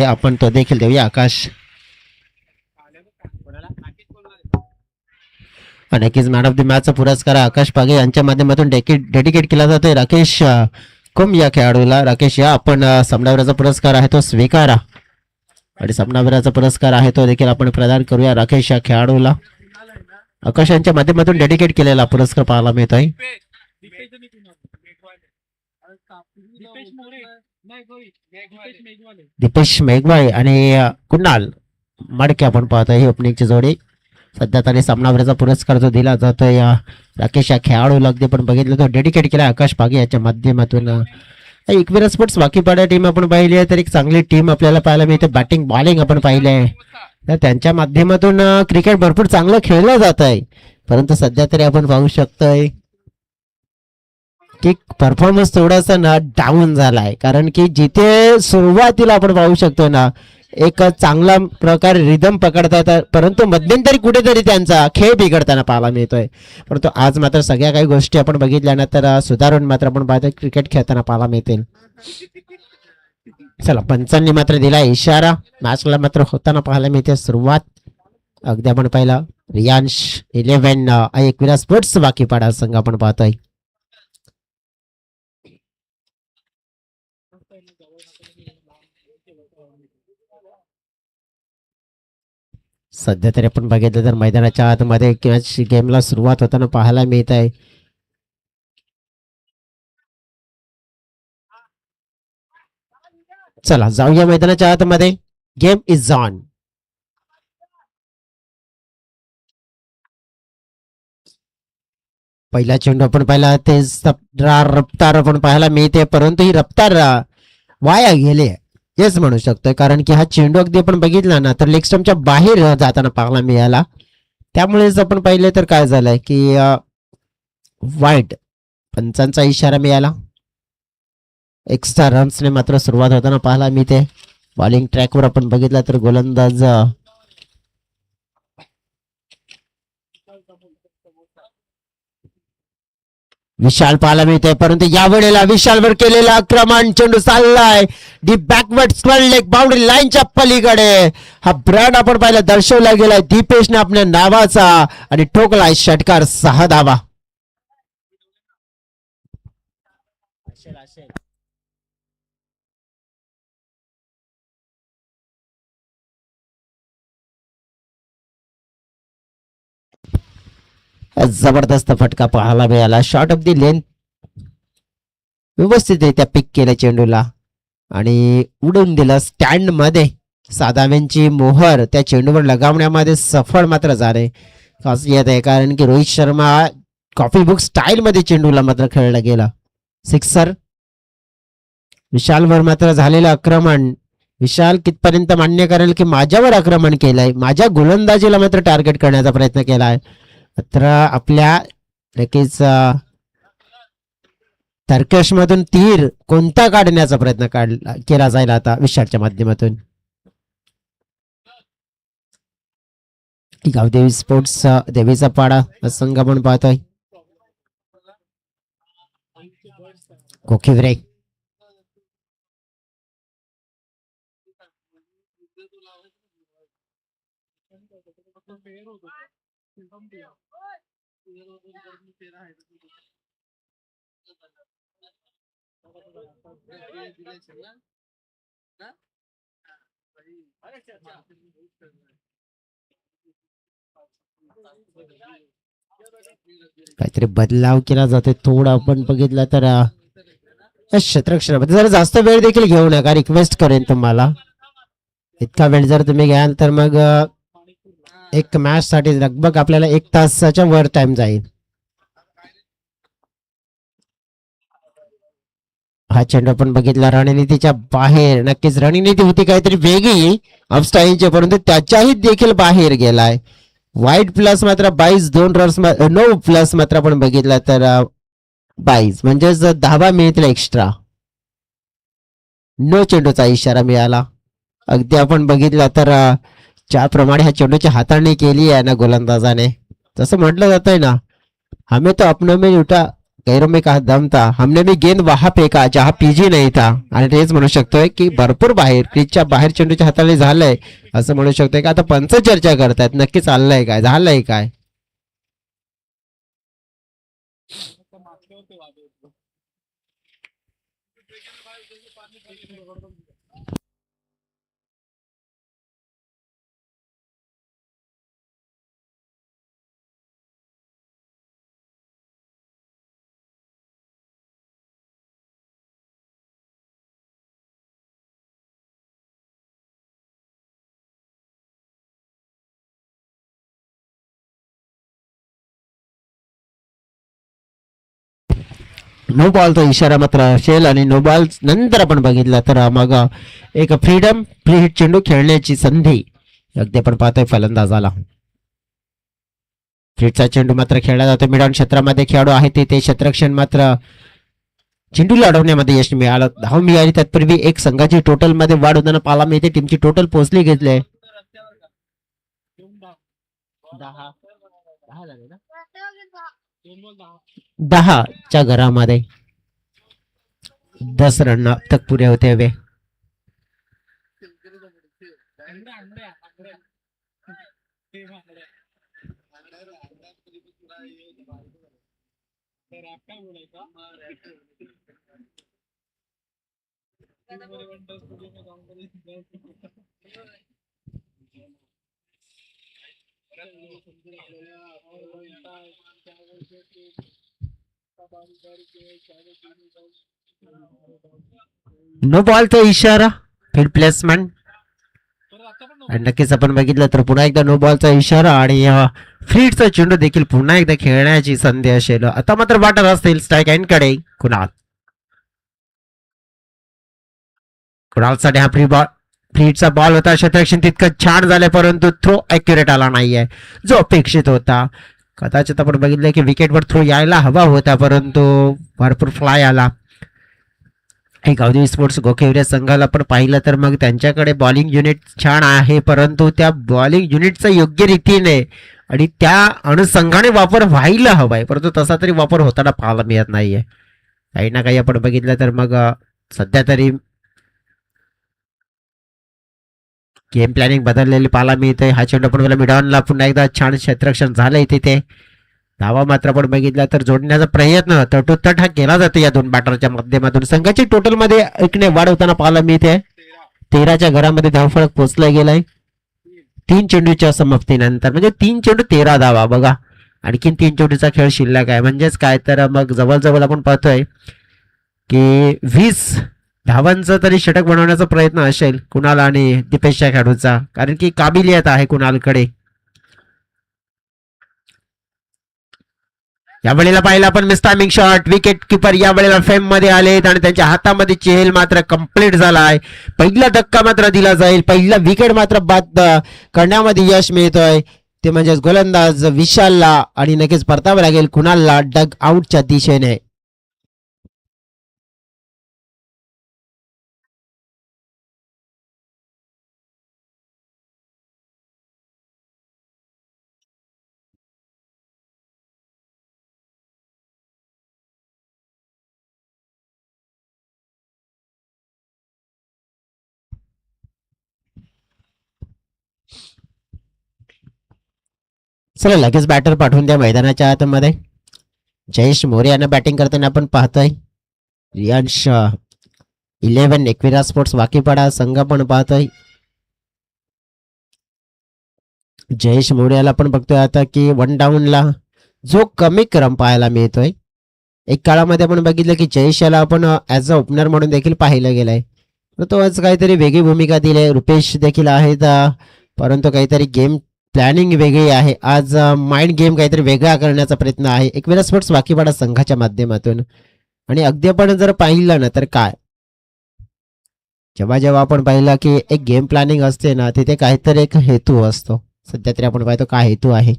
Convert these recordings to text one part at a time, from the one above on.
आपण तो देखील देऊया आकाश. नक्कीच मॅन ऑफ द मॅचचा पुरस्कार आकाश पागे यांच्या माध्यमातून डेडिकेट केला जातोय राकेश कुम या खेळाडूला. राकेश या आपण सामनावीराचा पुरस्कार आहे तो स्वीकारा आणि सामनावीराचा पुरस्कार आहे तो देखील आपण प्रदान करूया राकेश या खेळाडूला. आकाश यांच्या माध्यमातून डेडिकेट केलेला पुरस्कार पाहायला मिळतोय. दीपेश मेघवाळे आणि कुणाल मडके आपण पाहतोय ही ओपनिंगची जोडी. सध्या तरी सामनावीराचा पुरस्कार जो दिला जातोय राकेश या खेळाडूला अगदी आपण बघितलं तो डेडिकेट केला आकाश पागे याच्या माध्यमातून. एकविरा स्पोर्ट्स वाकीपाडा टीम आपण पाहिली आहे तर एक चांगली टीम आपल्याला पाहायला मिळते. बॅटिंग बॉलिंग आपण पाहिले आहे तर त्यांच्या माध्यमातून क्रिकेट भरपूर चांगलं खेळलं जात आहे. परंतु सध्या तरी आपण पाहू शकतोय की परफॉर्मन्स थोडासा ना डाऊन झालाय. कारण की जिथे सुरुवातीला आपण पाहू शकतोय ना एक चांगला प्रकारे रिदम पकडतात परंतु मध्यंतरी कुठेतरी त्यांचा खेळ बिघडताना पाहायला मिळतोय. परंतु आज मात्र सगळ्या काही गोष्टी आपण बघितल्यानंतर सुधारून मात्र आपण पाहतोय क्रिकेट खेळताना पाहायला मिळतील. चला पंचांनी मात्र दिला इशारा. मॅचला मात्र होताना पाहायला मिळते सुरुवात. अगदी आपण पाहिलं रियांश 11 एकविरा स्पोर्ट्स वाकीपाडा संघ आपण पाहतोय. सध्या तरी आपण बघितलं तर मैदानाच्या आतमध्ये किंवा गेमला सुरुवात होताना पाहायला मिळत आहे. चला जाऊया मैदानाच्या आतमध्ये. Game is on. पहिला चेंडू आपण पाहिला ते रफ्तार आपण पाहायला मिळते परंतु ही रफ्तार वाया गेली हेच म्हणू शकतोय. कारण की हा चेंडू अगदी आपण बघितला ना तर लेग स्टंपच्या बाहेर जाताना पाहायला मिळाला. त्यामुळेच आपण पाहिले तर काय झालंय की वाईट पंचांचा इशारा मिळाला. एक्स्ट्रा रन्सने मात्र सुरुवात होताना पाहायला मिळते. बॉलिंग ट्रॅकवर आपण बघितला तर गोलंदाज विशाल पाहायला मिळते परंतु यावेळेला विशालवर केलेला आक्रमण चेंडू चाललाय D backward square leg boundary लाईनच्या पलीकडे. हा ब्रँड आपण पाहिला दर्शवला गेलाय दीपेशने आपल्या नावाचा आणि ठोकलाय षटकार 6 धावा. जबरदस्त फटका पाहायला मिळाला. शॉर्ट ऑफ दी लेंथ व्यवस्थितरित्या पिक केलं चेंडूला आणि उडून दिलं स्टँड मध्ये. साधाव्यांची मोहर त्या चेंडूवर लगावण्यामध्ये सफळ मात्र झाले खासियत आहे. कारण की Rohit Sharma coffee book style मध्ये चेंडूला मात्र खेळला गेला. सिक्सर. विशालवर मात्र झालेलं आक्रमण. विशाल कितपर्यंत मान्य करेल की माझ्यावर आक्रमण केलंय माझ्या गोलंदाजीला मात्र टार्गेट करण्याचा प्रयत्न केलाय. मात्र आपल्या नक्कीच तर्कश मधून तीर कोणता काढण्याचा प्रयत्न केला जाईल आता विशालच्या माध्यमातून. गावदेवी स्पोर्ट्स देवीचा पाडा संघ आपण पाहतोय. कोकिवरे काहीतरी बदलाव केला जातोय थोडा आपण बघितलं तर क्षेत्रक्षणामध्ये जरा जास्त वेळ देखील घेऊ नका. रिक्वेस्ट करेन तुम्हाला. इतका वेळ जर तुम्ही घ्याल तर मग एक मॅच साठी लगभग आपल्याला 1 तासाच्या वर टाइम जाईल. हा चेंडू आपण बघितला रणनीतीच्या बाहेर. नक्कीच रणनीती होती काहीतरी वेगळी ऑफस्टाईलची परंतु त्याच्याही देखील बाहेर गेलाय. वाईट प्लस मात्र 22 2 रन्स 9 प्लस मात्र आपण बघितला तर 22 म्हणजेच 10 मिळतील एक्स्ट्रा. नो चेंडूचा इशारा मिळाला. अगदी आपण बघितलं तर ज्याप्रमाणे ह्या चेंडूची हाताळणी केली आहे ना गोलंदाजाने तसं म्हटलं जातंय ना हमें तो अपनों में उठा गैरों में कहा दम था, हमने भी गेंद वहां फेका जहां पीजी नाही था. आणि तेच म्हणू शकतोय की भरपूर बाहेर क्रीजच्या बाहेर चेंडूच्या हाताने झालंय असं म्हणू शकतोय की आता पंच चर्चा करतायत नक्की चाललंय काय झालंय काय. नो बॉलचा इशारा मात्र असेल आणि नो बॉल नंतर आपण बघितलं तर मग एक फ्रीडम फ्री हिट चेंडू खेळण्याची संधी अगदी आपण पाहतोय फलंदाजाला. फ्रीटचा चेंडू मात्र खेळला जातो मिडॉन क्षेत्रामध्ये खेळाडू आहे ते क्षेत्ररक्षण मात्र चेंडू लढवण्यामध्ये यश मिळालं. धाव मिळाली तत्पूर्वी एक संघाची टोटल मध्ये वाढ होताना पाहायला मिळते. टीमची टोटल पोहोचली घेतले 10च्या घरामध्ये 10 रन अब तक पूरे होते हुए. नो बॉलचा इशारा फील्ड प्लेसमेंट आणि नक्कीच आपण बघितलं तर पुन्हा एकदा नो बॉलचा इशारा आणि फ्रीडचा चेंडू देखील पुन्हा एकदा खेळण्याची संधी असेल. आता मात्र वाटत असतील स्ट्राईक एंड कडे कुणालसाठी हा फ्रीडचा बॉल होता. क्षेत्ररक्षण तितकं छान झालं परंतु थ्रो अॅक्युरेट आला नाहीये जो अपेक्षित होता. कदाचित आपण बघितलं की विकेटवर थ्रो यायला हवा होता परंतु भरपूर फ्लाय आला. एक अवधी स्पोर्ट्स गोखेवरे संघाला पण पाहिलं तर मग त्यांच्याकडे बॉलिंग युनिट छान आहे परंतु त्या बॉलिंग युनिटचा योग्य रीतीने आणि त्या अनुषंगाने वापर व्हायला हवाय परंतु तसा तरी वापर होताना पाहायला मिळत नाहीये. काही ना काही आपण बघितलं तर मग सध्या तरी गेम प्लॅनिंग बदललेली पाहायला मिळते. हा चेंडू पण मला मिडॉनला पुन्हा एकदा छान क्षेत्ररक्षण झालंय तिथे. धावा मात्र आपण बघितला तर जोडण्याचा प्रयत्न तटोतट हा केला जातो या दोन बॅटरच्या माध्यमातून. संघाची टोटल मध्ये एकने वाढ होताना पाहायला मिळते. 13च्या घरामध्ये धावफलक पोहोचला गेलाय 3 चेंडूच्या समाप्तीनंतर म्हणजे 3 चेंडू 13 धावा. बघा आणखीन 3 चेंडूचा खेळ शिल्लक आहे म्हणजेच काय तर मग जवळजवळ आपण पाहतोय की 20 धावांचा तरी षटक बनवण्याचा प्रयत्न असेल कुणाल आणि दीपेशच्या खेळाडूचा कारण की काबिलियत आहे कुणालकडे. या वेळेला पाहिला आपण miss timing shot wicket keeper या वेळेला फेम मध्ये आलेत आणि त्यांच्या हातामध्ये चेहल मात्र कंप्लीट झालाय. पहिला धक्का मात्र दिला जाईल. पहिला विकेट मात्र बाद करण्यामध्ये यश मिळतोय ते म्हणजेच गोलंदाज विशालला आणि नक्कीच परतावं लागेल कुणालला डग आउटच्या दिशेने. चला लगेच बॅटर पाठवून द्या मैदानाच्या आतमध्ये. जयेश मोरे यांना बॅटिंग करताना आपण पाहतोय. रियांश 11 एकविरा स्पोर्ट्स वाकीपाडा संघ पण पाहतोय. जयेश मोरे याला पण बघतोय आता की 1 डाऊनला जो कमी क्रम पाहायला मिळतोय. एक काळामध्ये आपण बघितलं की जयेश याला आपण ऍज अ ओपनर म्हणून देखील पाहिलं गेलंय तो आज काहीतरी वेगळी भूमिका दिली. रुपेश देखील आहेत परंतु काहीतरी गेम प्लॅनिंग वेगळी आहे. आज माइंड गेम काहीतरी वेगळा करण्याचा प्रयत्न आहे एकविरा स्पोर्ट्स वाकीपाडा संघाच्या माध्यमातून. आणि अगदी आपण जर पाहिलं ना तर काय जेव्हा जेव्हा आपण पाहिलं की एक गेम प्लॅनिंग असते ना तिथे काहीतरी एक हेतू असतो. सध्या तरी आपण पाहतो काय हेतू आहे.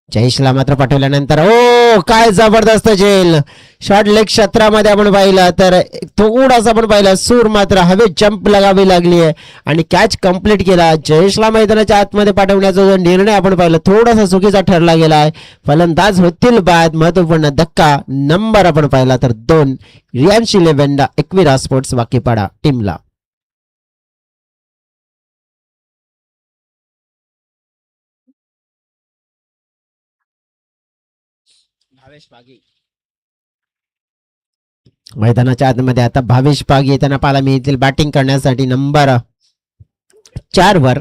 जयेशला मात्र पाठवल्यानंतर ओ काय जबरदस्त झेल शॉर्ट लेग क्षेत्रामध्ये आपण पाहिलं तर थोडासा आपण पाहिलं सूर मात्र हवेत जंप लगावी लागली आहे आणि कॅच कंप्लीट केला. जयेशला मैदानाच्या आतमध्ये पाठवण्याचा जो निर्णय आपण पाहिला थोडासा चुकीचा ठरला गेला आहे. फलंदाज होतील बाद. महत्वपूर्ण धक्का नंबर आपण पाहिला तर 2 रियांश इलेव्हन एकविरा स्पोर्ट्स वाकीपाडा टीमला. मैदानाच्या आतमध्ये आता भावेश पागी येताना पाहायला मिळतील बॅटिंग करण्यासाठी नंबर 4 वर.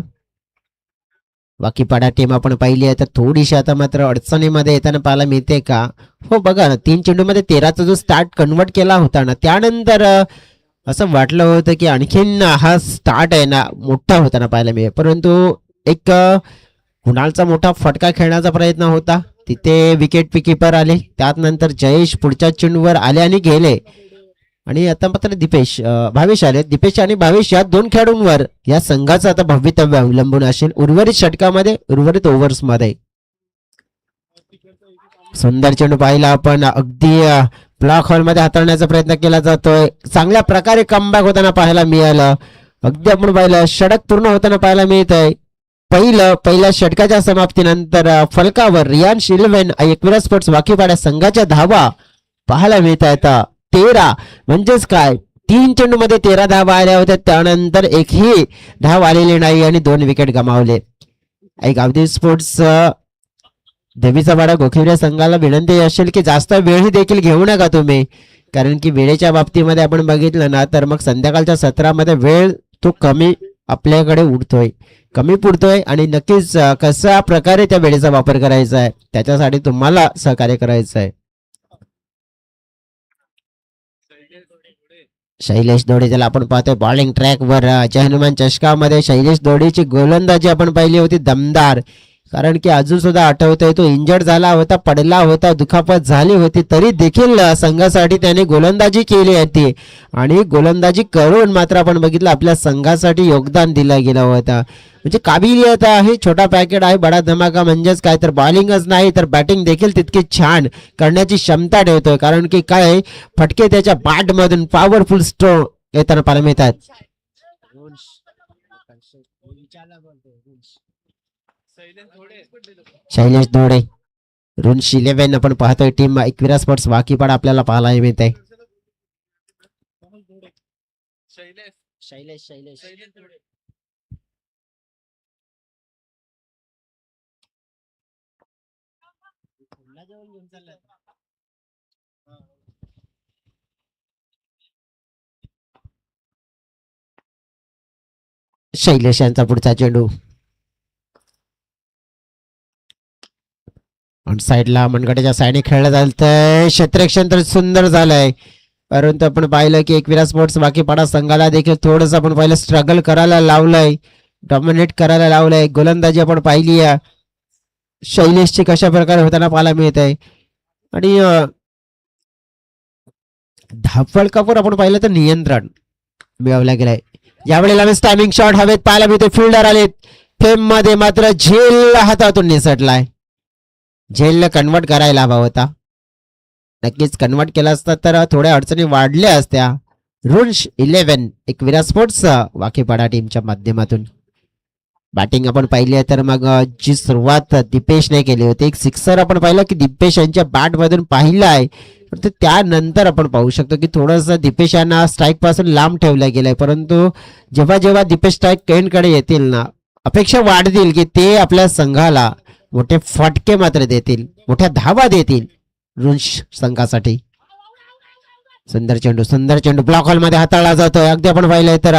वाकीपाडा टीम आपण पाहिली आहे तर थोडीशी आता मात्र अडचणीमध्ये येताना पाहायला मिळते का. हो बघा ना 3 चेंडूमध्ये 13चा जो स्टार्ट कन्वर्ट केला होता ना त्यानंतर असं वाटलं होतं की आणखीन हा स्टार्ट आहे ना मोठा होताना पाहायला मिळेल, परंतु एक कुणालचा मोठा फटका खेळण्याचा प्रयत्न होता तिथे विकेट कीपर आले. त्यात नंतर जयेश पुढच्या चेंडूवर आले आणि गेले आणि आता मात्र भावेश आले. दीपेश आणि भावेश या 2 खेळाडूंवर या संघाचं आता भवितव्य अवलंबून असेल उर्वरित षटकामध्ये उर्वरित ओव्हर्स मध्ये. सुंदर चेंडू पाहिला आपण अगदी ब्लॉक हॉल मध्ये हाताळण्याचा प्रयत्न केला जातोय. चांगल्या प्रकारे कमबॅक होताना पाहायला मिळालं. अगदी आपण पाहिलं षटक पूर्ण होताना पाहायला मिळत आहे. पहिल्या षटकाच्या समाप्तीनंतर फलकावर रियांश इलेव्हन एकविरा स्पोर्ट्स वाकीपाडा संघाच्या धावा पाहायला मिळत आहेत 13. म्हणजेच काय 3 चेंडू मध्ये 13 धावा आल्या होत्या. त्यानंतर एकही धाव आलेली नाही आणि 2 विकेट गमावले. गावदेवी स्पोर्ट्स देवीचा वाडा गोखिवऱ्या संघाला विनंती असेल की जास्त वेळही देखील घेऊ नका तुम्ही, कारण की वेळेच्या बाबतीमध्ये आपण बघितलं ना तर मग संध्याकाळच्या सत्रामध्ये वेळ तो कमी आपल्याकडे कमी पुरतोय आणि नक्कीच कशा प्रकारे त्या वेळेचा वापर करायचा आहे त्याच्यासाठी तुम्हाला सहकार्य करायचं आहे. शैलेश दोडे ज्याला आपण पाहतोय बॉलिंग ट्रॅक वर जय हनुमान चषकामध्ये शैलेश दोडेची गोलंदाजी आपण पाहिली होती दमदार, कारण की अजून सुद्धा आठवतोय तो इंजर्ड झाला होता, पडला होता, दुखापत झाली होती तरी देखील संघासाठी त्याने गोलंदाजी केली होती आणि गोलंदाजी करून मात्र आपण बघितलं आपल्या संघासाठी योगदान दिलं गेलं होतं. म्हणजे काबिलियत आहे, छोटा पॅकेट आहे, बडा धमाका. म्हणजेच काय तर बॉलिंगच नाही तर बॅटिंग देखील तितकी छान करण्याची क्षमता ठेवतोय, कारण की काय फटके त्याच्या बॅट मधून पॉवरफुल स्ट्रोक येताना पाहायला मिळतात. शैलेश दोडे रुन्श इलेव्हन आपण पाहतोय टीम एकविरा स्पोर्ट्स वाकीपाडा आपल्याला पाहायला मिळत आहे. शैलेश यांचा पुढचा चेंडू साईडला मनगटाच्या साईडने खेळलं जातं. क्षेत्ररक्षण तर सुंदर झालंय, परंतु आपण पाहिलं की एकविरा स्पोर्ट्स वाकीपाडा संघाला देखील थोडस आपण पाहिलं स्ट्रगल करायला लावलंय, डॉमिनेट करायला लावलंय. गोलंदाजी आपण पाहिली शैलेशची कशा प्रकारे होताना पाहायला मिळत आहे आणि धावफलकावर आपण पाहिलं तर नियंत्रण मिळवलं गेलंय. यावेळेला टायमिंग शॉट हवेत पाहायला मिळते, फिल्डर आलेत. फेम मध्ये मात्र झेल हातातून निसटलाय. झेलला कन्वर्ट करायला हवा होता, नक्कीच कन्वर्ट केला असता तर थोड्या अडचणी वाढल्या असत्या. रुन्श इलेव्हन एकविरा स्पोर्ट्स वाकीपाडा टीमच्या माध्यमातून बॅटिंग आपण पाहिली आहे तर मग जी सुरुवात दीपेशने केली होती, एक सिक्सर आपण पाहिलं की दीपेश यांच्या बॅट मधून पाहिलं आहे, तर त्यानंतर आपण पाहू शकतो की थोडस दीपेश यांना स्ट्राईक पासून लांब ठेवलं गेलंय. परंतु जेव्हा जेव्हा दीपेश स्ट्राईक कडे येतील ना अपेक्षा वाढतील की ते आपल्या संघाला मोठे फटके मात्र देतील, मोठ्या धावा देतील रुन्श संघासाठी. सुंदर चेंडू ब्लॉक हॉल मध्ये हाताळला जातोय. अगदी आपण पाहिलंय तर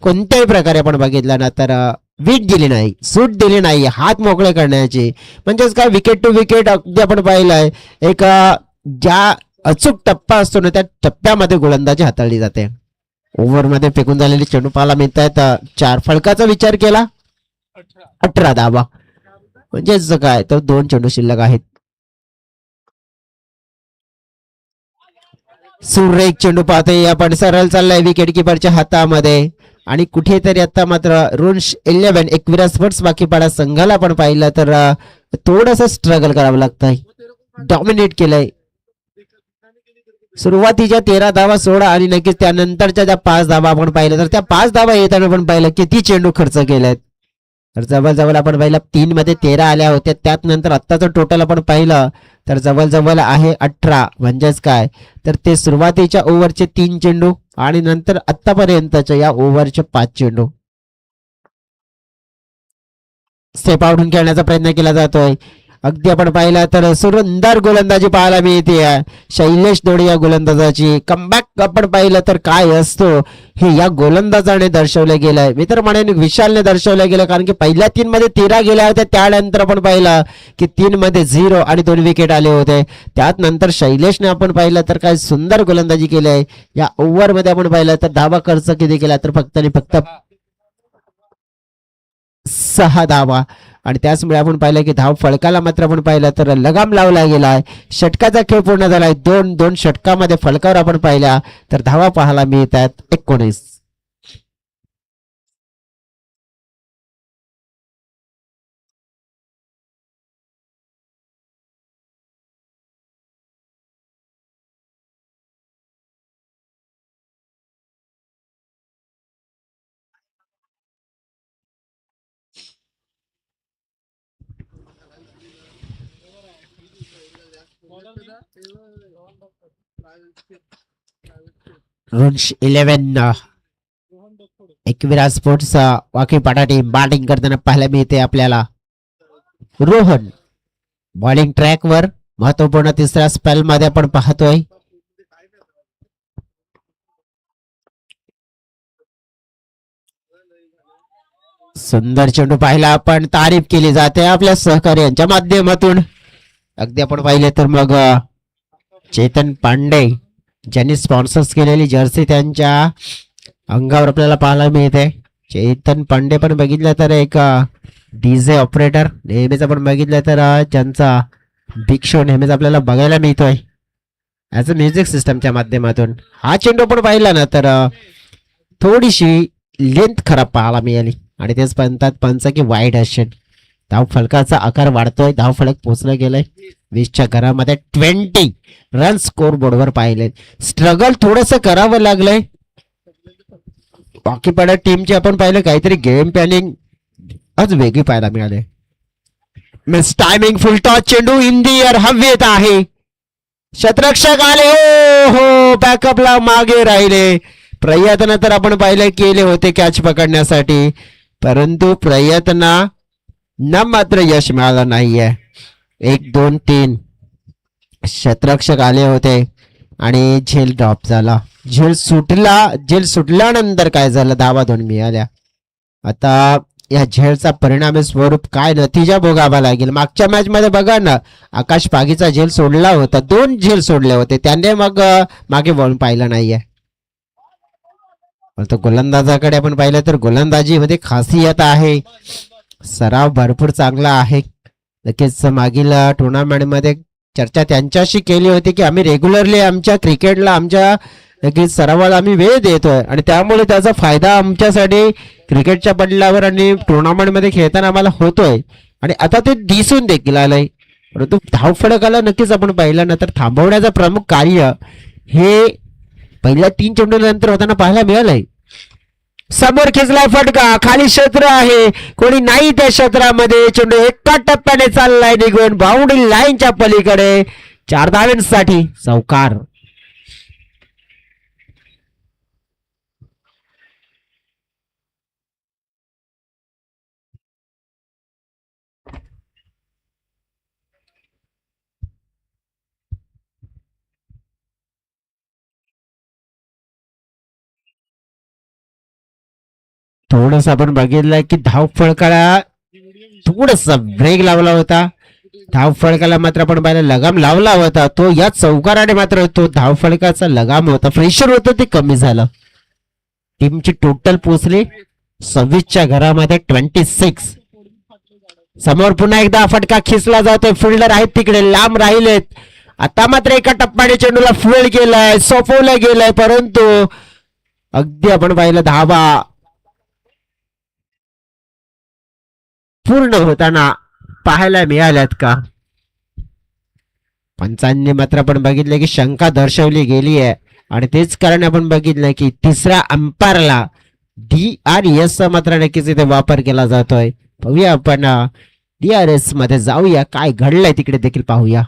कोणत्याही प्रकारे आपण बघितलं ना तर वीट दिली नाही, सूट दिली नाही हात मोकळे करण्याची. म्हणजेच काय विकेट टू विकेट अगदी आपण पाहिलंय एक ज्या अचूक टप्पा असतो ना त्या टप्प्यामध्ये गोलंदाजी हाताळली जाते. ओव्हर मध्ये फेकून झालेले चेंडू पाहायला मिळत आहेत 4. फलकाचा विचार केला 18 धावा, म्हणजेच काय तर 2 चेंडू शिल्लक आहेत. सुरेख चेंडू पाहतोय आपण, सरळ चाललाय विकेट किपरच्या हातामध्ये आणि कुठेतरी आता मात्र रुन्श इलेव्हन एकविरा स्पोर्ट्स वाकीपाडा संघाला आपण पाहिलं तर थोडस स्ट्रगल करावं लागतंय. डॉमिनेट केलंय. सुरुवातीच्या 13 धावा सोडा आणि नक्कीच त्यानंतरच्या ज्या 5 धावा आपण पाहिलं तर त्या 5 धावा येताना पण पाहिलं किती चेंडू खर्च केलेत. तर जवळजवळ आपण पाहिलं 3 मध्ये 13 आल्या होत्या. त्यात नंतर आत्ताचं टोटल आपण पाहिलं तर जवळजवळ आहे 18. म्हणजेच काय तर ते सुरुवातीच्या ओव्हरचे 3 चेंडू आणि नंतर आतापर्यंतच्या या ओव्हरचे 5 चेंडू स्टेप आउटून खेळण्याचा प्रयत्न केला जातोय. अगदी आपण पाहिलं तर सुंदर गोलंदाजी पाहायला मिळते शैलेश दोडे या गोलंदाजाची. कमबॅक आपण पाहिलं तर काय असतो हे या गोलंदाजाने दर्शवलं गेलंय. मी तर म्हणेन विशालने दर्शवलं गेलं, कारण की पहिल्या 3 मध्ये 13 गेल्या होत्या. त्यानंतर आपण पाहिलं की 3 मध्ये 0 आणि 2 विकेट आले होते. त्यात नंतर शैलेशने आपण पाहिलं तर काय सुंदर गोलंदाजी केली आहे. या ओव्हर मध्ये आपण पाहिलं तर धावा खर्च किती केला तर फक्त आणि फक्त 6 धावा. आणि त्याचमुळे आपण पाहिलं की धाव फलकाला मात्र आपण पाहिलं तर लगाम लावला गेलाय. षटकाचा खेळ पूर्ण झालाय. 2 षटकामध्ये फलकावर आपण पाहिल्या तर धावा पाहायला मिळतात 19. रुन्श 11 एकविरा स्पोर्ट्स वाकीपाटा टीम बॅटिंग करताना पाहायला मिळते आपल्याला. रोहन बॉलिंग ट्रॅकवर महत्वपूर्ण तिसऱ्या स्पेल मध्ये आपण पाहतोय. सुंदर चेंडू पाहिला आपण. तारीफ केली जाते आपल्या सहकार्यांच्या माध्यमातून. अगदी आपण पाहिले तर मग चेतन पांडे ज्यांनी स्पॉन्सर्स केलेली जर्सी त्यांच्या अंगावर आपल्याला पाहायला मिळते. चेतन पांडे पण बघितलं तर एक डीजे ऑपरेटर नेहमीच आपण बघितलं तर ज्यांचा बिग शो नेहमीच आपल्याला बघायला मिळतोय ऍज अ म्युझिक सिस्टमच्या माध्यमातून. हा चेंडू पण पाहिला ना तर थोडीशी लेंथ खराब पाहायला मिळाली आणि तेच म्हणतात पंच की वाईड असेल. धाव फलकाचा आकार वाढतोय. धाव फलक पोहोचलं गेलंय 20च्या घरामध्ये. 20 रन स्कोर बोर्डवर पाहिले. स्ट्रगल थोडस करावं लागलंय. बाकी पडत टीमची आपण पाहिलं काहीतरी गेम प्लॅनिंग आज वेगळी पाहायला मिळाले. मिस टायमिंग फुल टॉस चेंडू इन दी एअर हवेत आहे. शतरक्षक आले. हो बॅकअपला मागे राहिले. प्रयत्न तर आपण पाहिले केले होते कॅच पकडण्यासाठी, परंतु प्रयत्न न मात्र यश मिळालं नाहीये. 1 2 3 शतरक्षक आले होते आणि झेल ड्रॉप झाला. झेल सुटल्यानंतर काय झालं धावा 2 मिळाल्या. आता या झेलचा परिणामी स्वरूप काय नतीजा भोगावा लागेल. मागच्या मॅच मध्ये बघा ना आकाश पागीचा झेल सोडला होता. 2 झेल सोडले होते त्याने मग मागे वळून पाहिलं नाहीये. तो गोलंदाजाकडे आपण पाहिलं तर गोलंदाजीमध्ये खासियत आहे. सराव भरपूर चांगला आहे. नक्कीच मागील टुर्नामेंट मध्ये चर्चा त्यांच्याशी केली होती की आम्ही रेग्युलरली आमच्या क्रिकेटला आमच्या नक्कीच सरावाला आम्ही वेळ देतोय आणि त्यामुळे त्याचा फायदा आमच्यासाठी क्रिकेटच्या पडल्यावर आणि टुर्नामेंट मध्ये खेळताना आम्हाला होतोय आणि आता ते दिसून देखील आलंय. परंतु धावफलकाला नक्कीच आपण पाहिलं ना तर थांबवण्याचं प्रमुख कार्य हे पहिल्या 3 चेंडूनंतर होताना पाहायला मिळालंय. समोर खेचलाय फटका. खाली क्षेत्र आहे. कोणी नाही त्या क्षेत्रामध्ये. चेंडू एका टप्प्याने चाललाय निघून बाउंड्री लाईनच्या पलीकडे. 4 धावांसाठी चौकार. थोडस आपण बघितलं की धाव फळकाला थोडस ब्रेक लावला होता. धाव फळकाला मात्र आपण पाहिलं लगाम लावला होता. तो या चौकाराने मात्र तो धाव फळकाचा लगाम होता प्रेशर होतं ते कमी झालं. टीमची टोटल पोचली 26च्या घरामध्ये 26. समोर पुन्हा एकदा फटका खेचला जातोय. फिल्डर आहेत तिकडे लांब राहिलेत. आता मात्र एका टप्प्याने चेंडूला फुल केलाय सोपवलं गेलंय परंतु अगदी आपण पाहिलं धावा पूर्ण होताना पाहायला मिळाल्यात का? पंचांनी मात्र आपण बघितलं की शंका दर्शवली गेली आहे आणि तेच कारण आपण बघितलं की तिसऱ्या अंपायरला DRS चा मात्र नक्कीच इथे वापर केला जातोय. पाहूया आपण DRS मध्ये जाऊया, काय घडलंय तिकडे देखील पाहूया.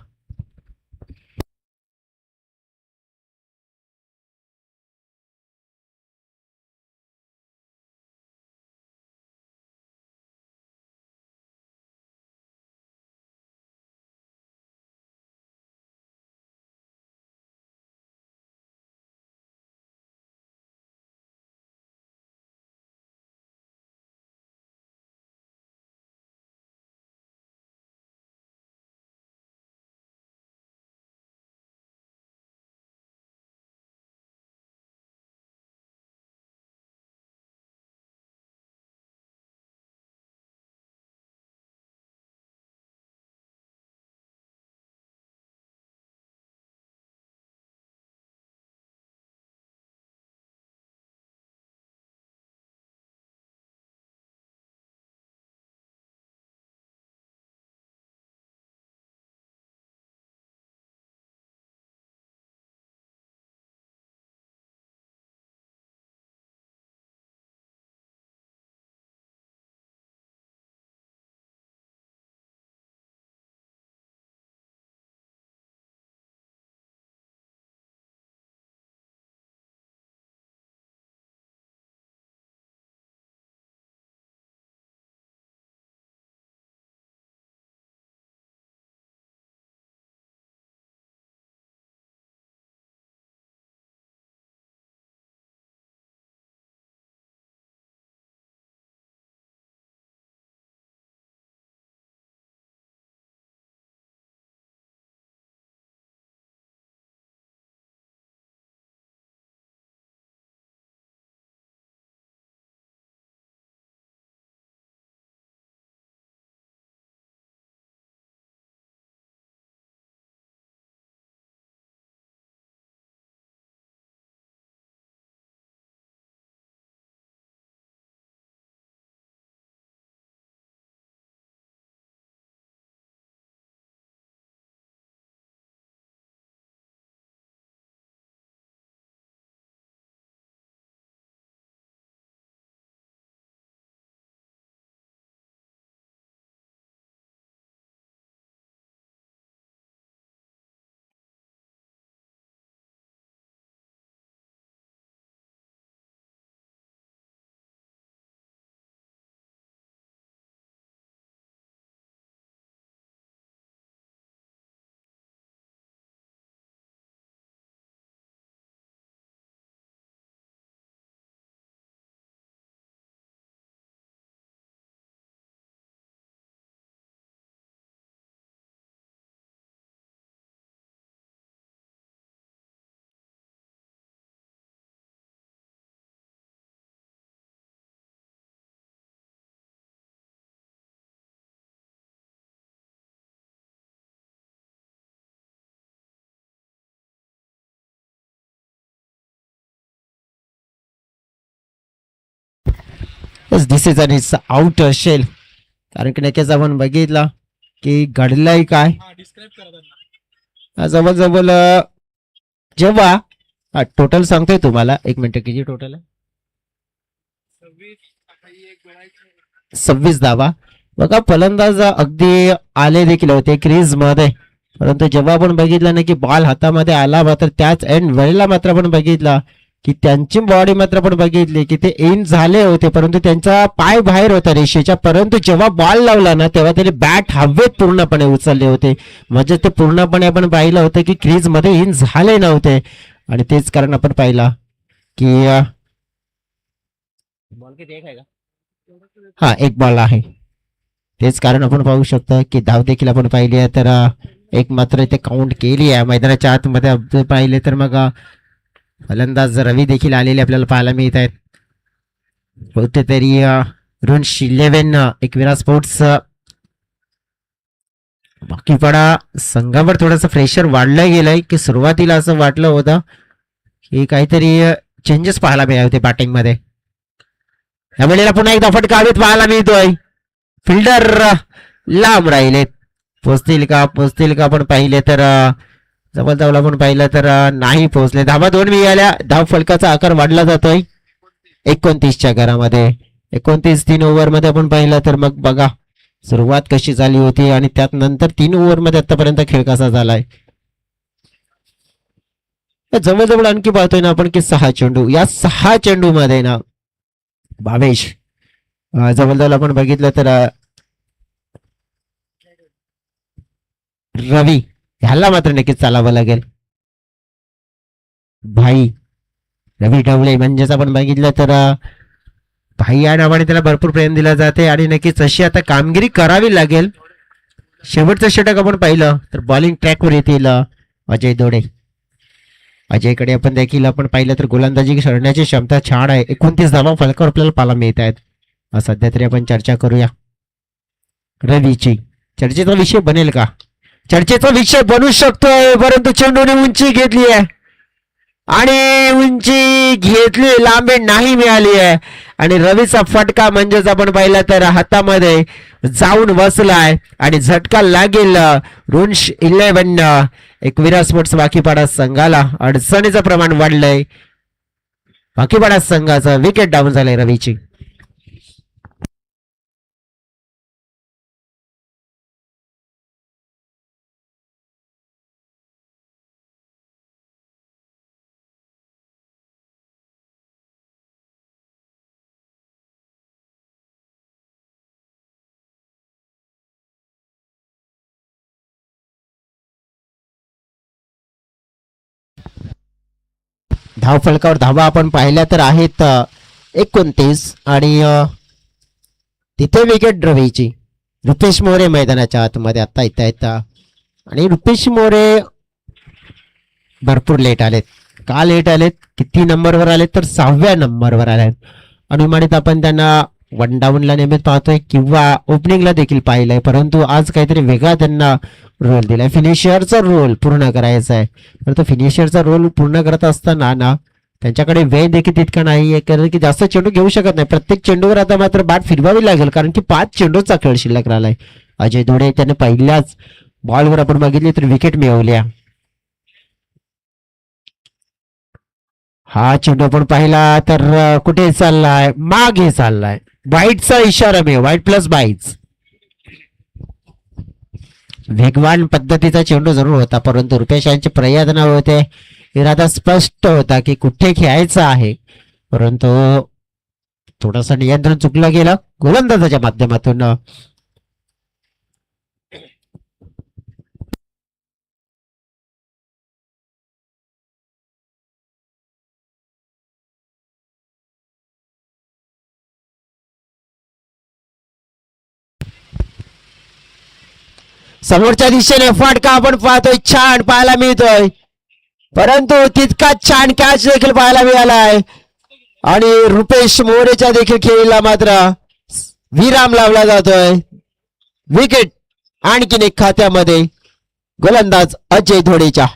दिस इज अन इट्स आउट असेल, कारण की नक्कीच आपण बघितलं की घडलंय काय. जवळजवळ जेव्हा टोटल सांगतोय तुम्हाला, 1 मिनिट, किती टोटल आहे? 26 धावा. बघा फलंदाज अगदी आले देखील होते क्रीज मध्ये, परंतु जेव्हा आपण बघितलं ना की बॉल हातामध्ये आला, मात्र त्याच एंड वेळेला मात्र आपण बघितलं की त्यांची बॉडी मात्र आपण बघितली की ते इन झाले होते, परंतु त्यांचा पाय बाहेर होता रेषेच्या. परंतु जेव्हा बॉल लावला ना तेव्हा त्याने बॅट हवेत पूर्णपणे उचलले होते, म्हणजे ते पूर्णपणे आपण पाहिलं होतं की क्रीज मध्ये इन झाले नव्हते. आणि तेच कारण आपण पाहिला की बॉल किती आहे का? हा, 1 बॉल आहे. तेच कारण आपण पाहू शकतो की धाव देखील आपण पाहिली आहे, तर एक मात्र इथे काउंट केली आहे. मैदानाच्या आतमध्ये पाहिले तर मग फलंदाज रवी देखील आलेले आपल्याला पाहायला मिळत आहेत. होते तरी रुन्स 11 एकविरा स्पोर्ट्स बाकीपडा संघावर थोडंसं प्रेशर वाढलं गेलंय, की सुरुवातीला असं वाटलं होतं की काहीतरी चेंजेस पाहायला मिळाले होते बॅटिंग मध्ये. यावेळेला पुन्हा एकदा फटका हवेत पाहायला मिळतोय. फिल्डर लांब राहिलेत. पोचतील का पण पाहिले तर जवळ पण पाहिलं तर नाही पोहोचले. धाबा 2 मिळाल्या. धाव फलकाचा आकार वाढला जातोय 29च्या घरामध्ये. 29 3 ओव्हर मध्ये आपण पाहिलं तर मग बघा सुरुवात कशी झाली होती आणि त्यात नंतर 3 ओव्हर मध्ये आतापर्यंत खेळ कसा झालाय. जवळजवळ आणखी पाहतोय ना आपण की 6 चेंडू. या 6 चेंडू मध्ये ना भावेश जवळजवळ आपण बघितलं तर रवी ह्याला मात्र नक्कीच चालावं लागेल. भाई रवी ढवळे म्हणजेच आपण बघितलं तर भाई या नावाने त्याला भरपूर प्रेम दिला जाते आणि नक्कीच अशी आता कामगिरी करावी लागेल. शेवटचं षटक आपण पाहिलं तर बॉलिंग ट्रॅकवर येतील अजय दोडे. अजयकडे आपण देखील आपण पाहिलं तर गोलंदाजी करण्याची क्षमता छान आहे. 29 धावा फलकावर आपल्याला पाहायला मिळत आहेत. सध्या तरी आपण चर्चा करूया रवीची. चर्चेचा विषय बनेल का? चर्चेचा विषय बनू शकतोय परंतु चेंडूने उंची घेतली आहे आणि उंची घेतली लांबी नाही मिळाली आहे आणि रवीचा फटका म्हणजेच आपण पाहिलं तर हातामध्ये जाऊन बसलाय आणि झटका लागेल रुंश 11. एकविरा स्पोर्ट्स वाकीपाडा संघाला अडचणीचं प्रमाण वाढलंय. वाकीपाडा संघाचं विकेट डाऊन झालंय रवीची. धाव फलकावर धावा आपण पाहिल्या तर आहेत 29 आणि तिथे विकेट रवीची. रुपेश मोरे मैदानाच्या आतमध्ये आता येत आहेत आणि रुपेश मोरे भरपूर लेट आलेत. का लेट आलेत? किती नंबरवर आलेत तर 6व्या नंबरवर आलेत. अनुमानित आपण त्यांना 1 डाऊनला नेहमीच पाहतोय किंवा ओपनिंगला देखील पाहिलंय परंतु आज काहीतरी वेगळा त्यांना रोल दिलाय. फिनिशरचा रोल पूर्ण करायचा आहे. परंतु फिनिशरचा रोल पूर्ण करत असताना ना त्यांच्याकडे वेळ देखील तितका नाहीये कारण की जास्त चेंडू घेऊ शकत नाही. प्रत्येक चेंडूवर आता मात्र बॅट फिरवावी लागेल कारण की 5 चेंडूचा खेळ शिल्लक राहिलाय. अजय धोडे त्याने पहिल्याच बॉलवर आपण बघितली तर विकेट मिळवल्या. हा चेंडू आपण पाहिला तर कुठे चाललाय? मागे चाललाय. वाईटचा इशारा मिळेल. वाईट प्लस बाईट्स. वेगवान पद्धतीचा चेंडू जरूर होता परंतु रुपेश यांचे प्रयत्न होते. इरादा स्पष्ट होता की कुठे खेळायचं आहे परंतु थोडंसं नियंत्रण चुकलं गेलं गोलंदाजाच्या माध्यमातून. समोरच्या दिशेने फटका आपण पाहतोय छान पाहायला मिळतोय परंतु तितकाच छान कॅच देखील पाहायला मिळालाय आणि रुपेश मोरेच्या देखील खेळीला मात्र विराम लावला जातोय. विकेट आणखीन एक खात्यामध्ये गोलंदाज अजय धोडेच्या.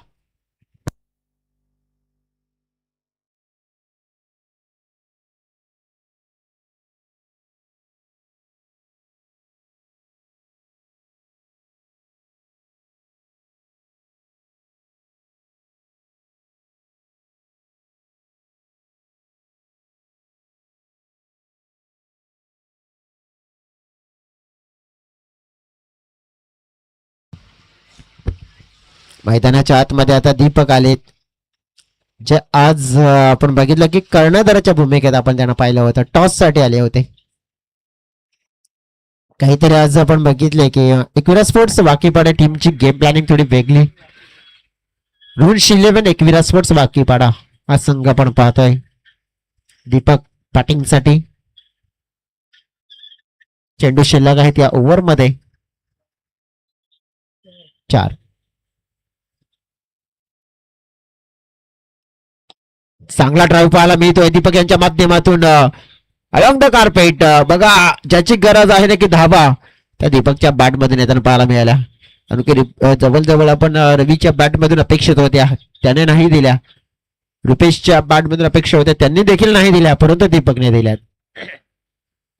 मैदानाच्या आतमध्ये आता दीपक आलेत जे आज आपण बघितलं की कर्णधाराच्या भूमिकेत आपण त्यांना पाहिलं होतं. टॉस साठी आले होते. काहीतरी आज आपण बघितले की एकविरा स्पोर्ट्स वाकीपाडा टीमची गेम प्लॅनिंग थोडी वेगळी. रुंश 11 एकविरा स्पोर्ट्स वाकीपाडा हा संघ आपण पाहतोय. दीपक बॅटिंग साठी. चेंडू शिल्लक आहेत या ओव्हर मध्ये 4. चांगला ड्राईव्ह पाहायला मिळतोय दीपक यांच्या माध्यमातून अलॉंग द कार्पेट. बघा ज्याची गरज आहे ना की धाबा त्या दीपकच्या बॅट मधून येताना पाहायला मिळाल्या आणि जवळजवळ आपण रवीच्या बॅट मधून अपेक्षित होत्या त्याने नाही दिल्या. रुपेशच्या बॅट मधून अपेक्षा होत्या त्यांनी देखील नाही दिल्या परंतु दीपकने दिल्या.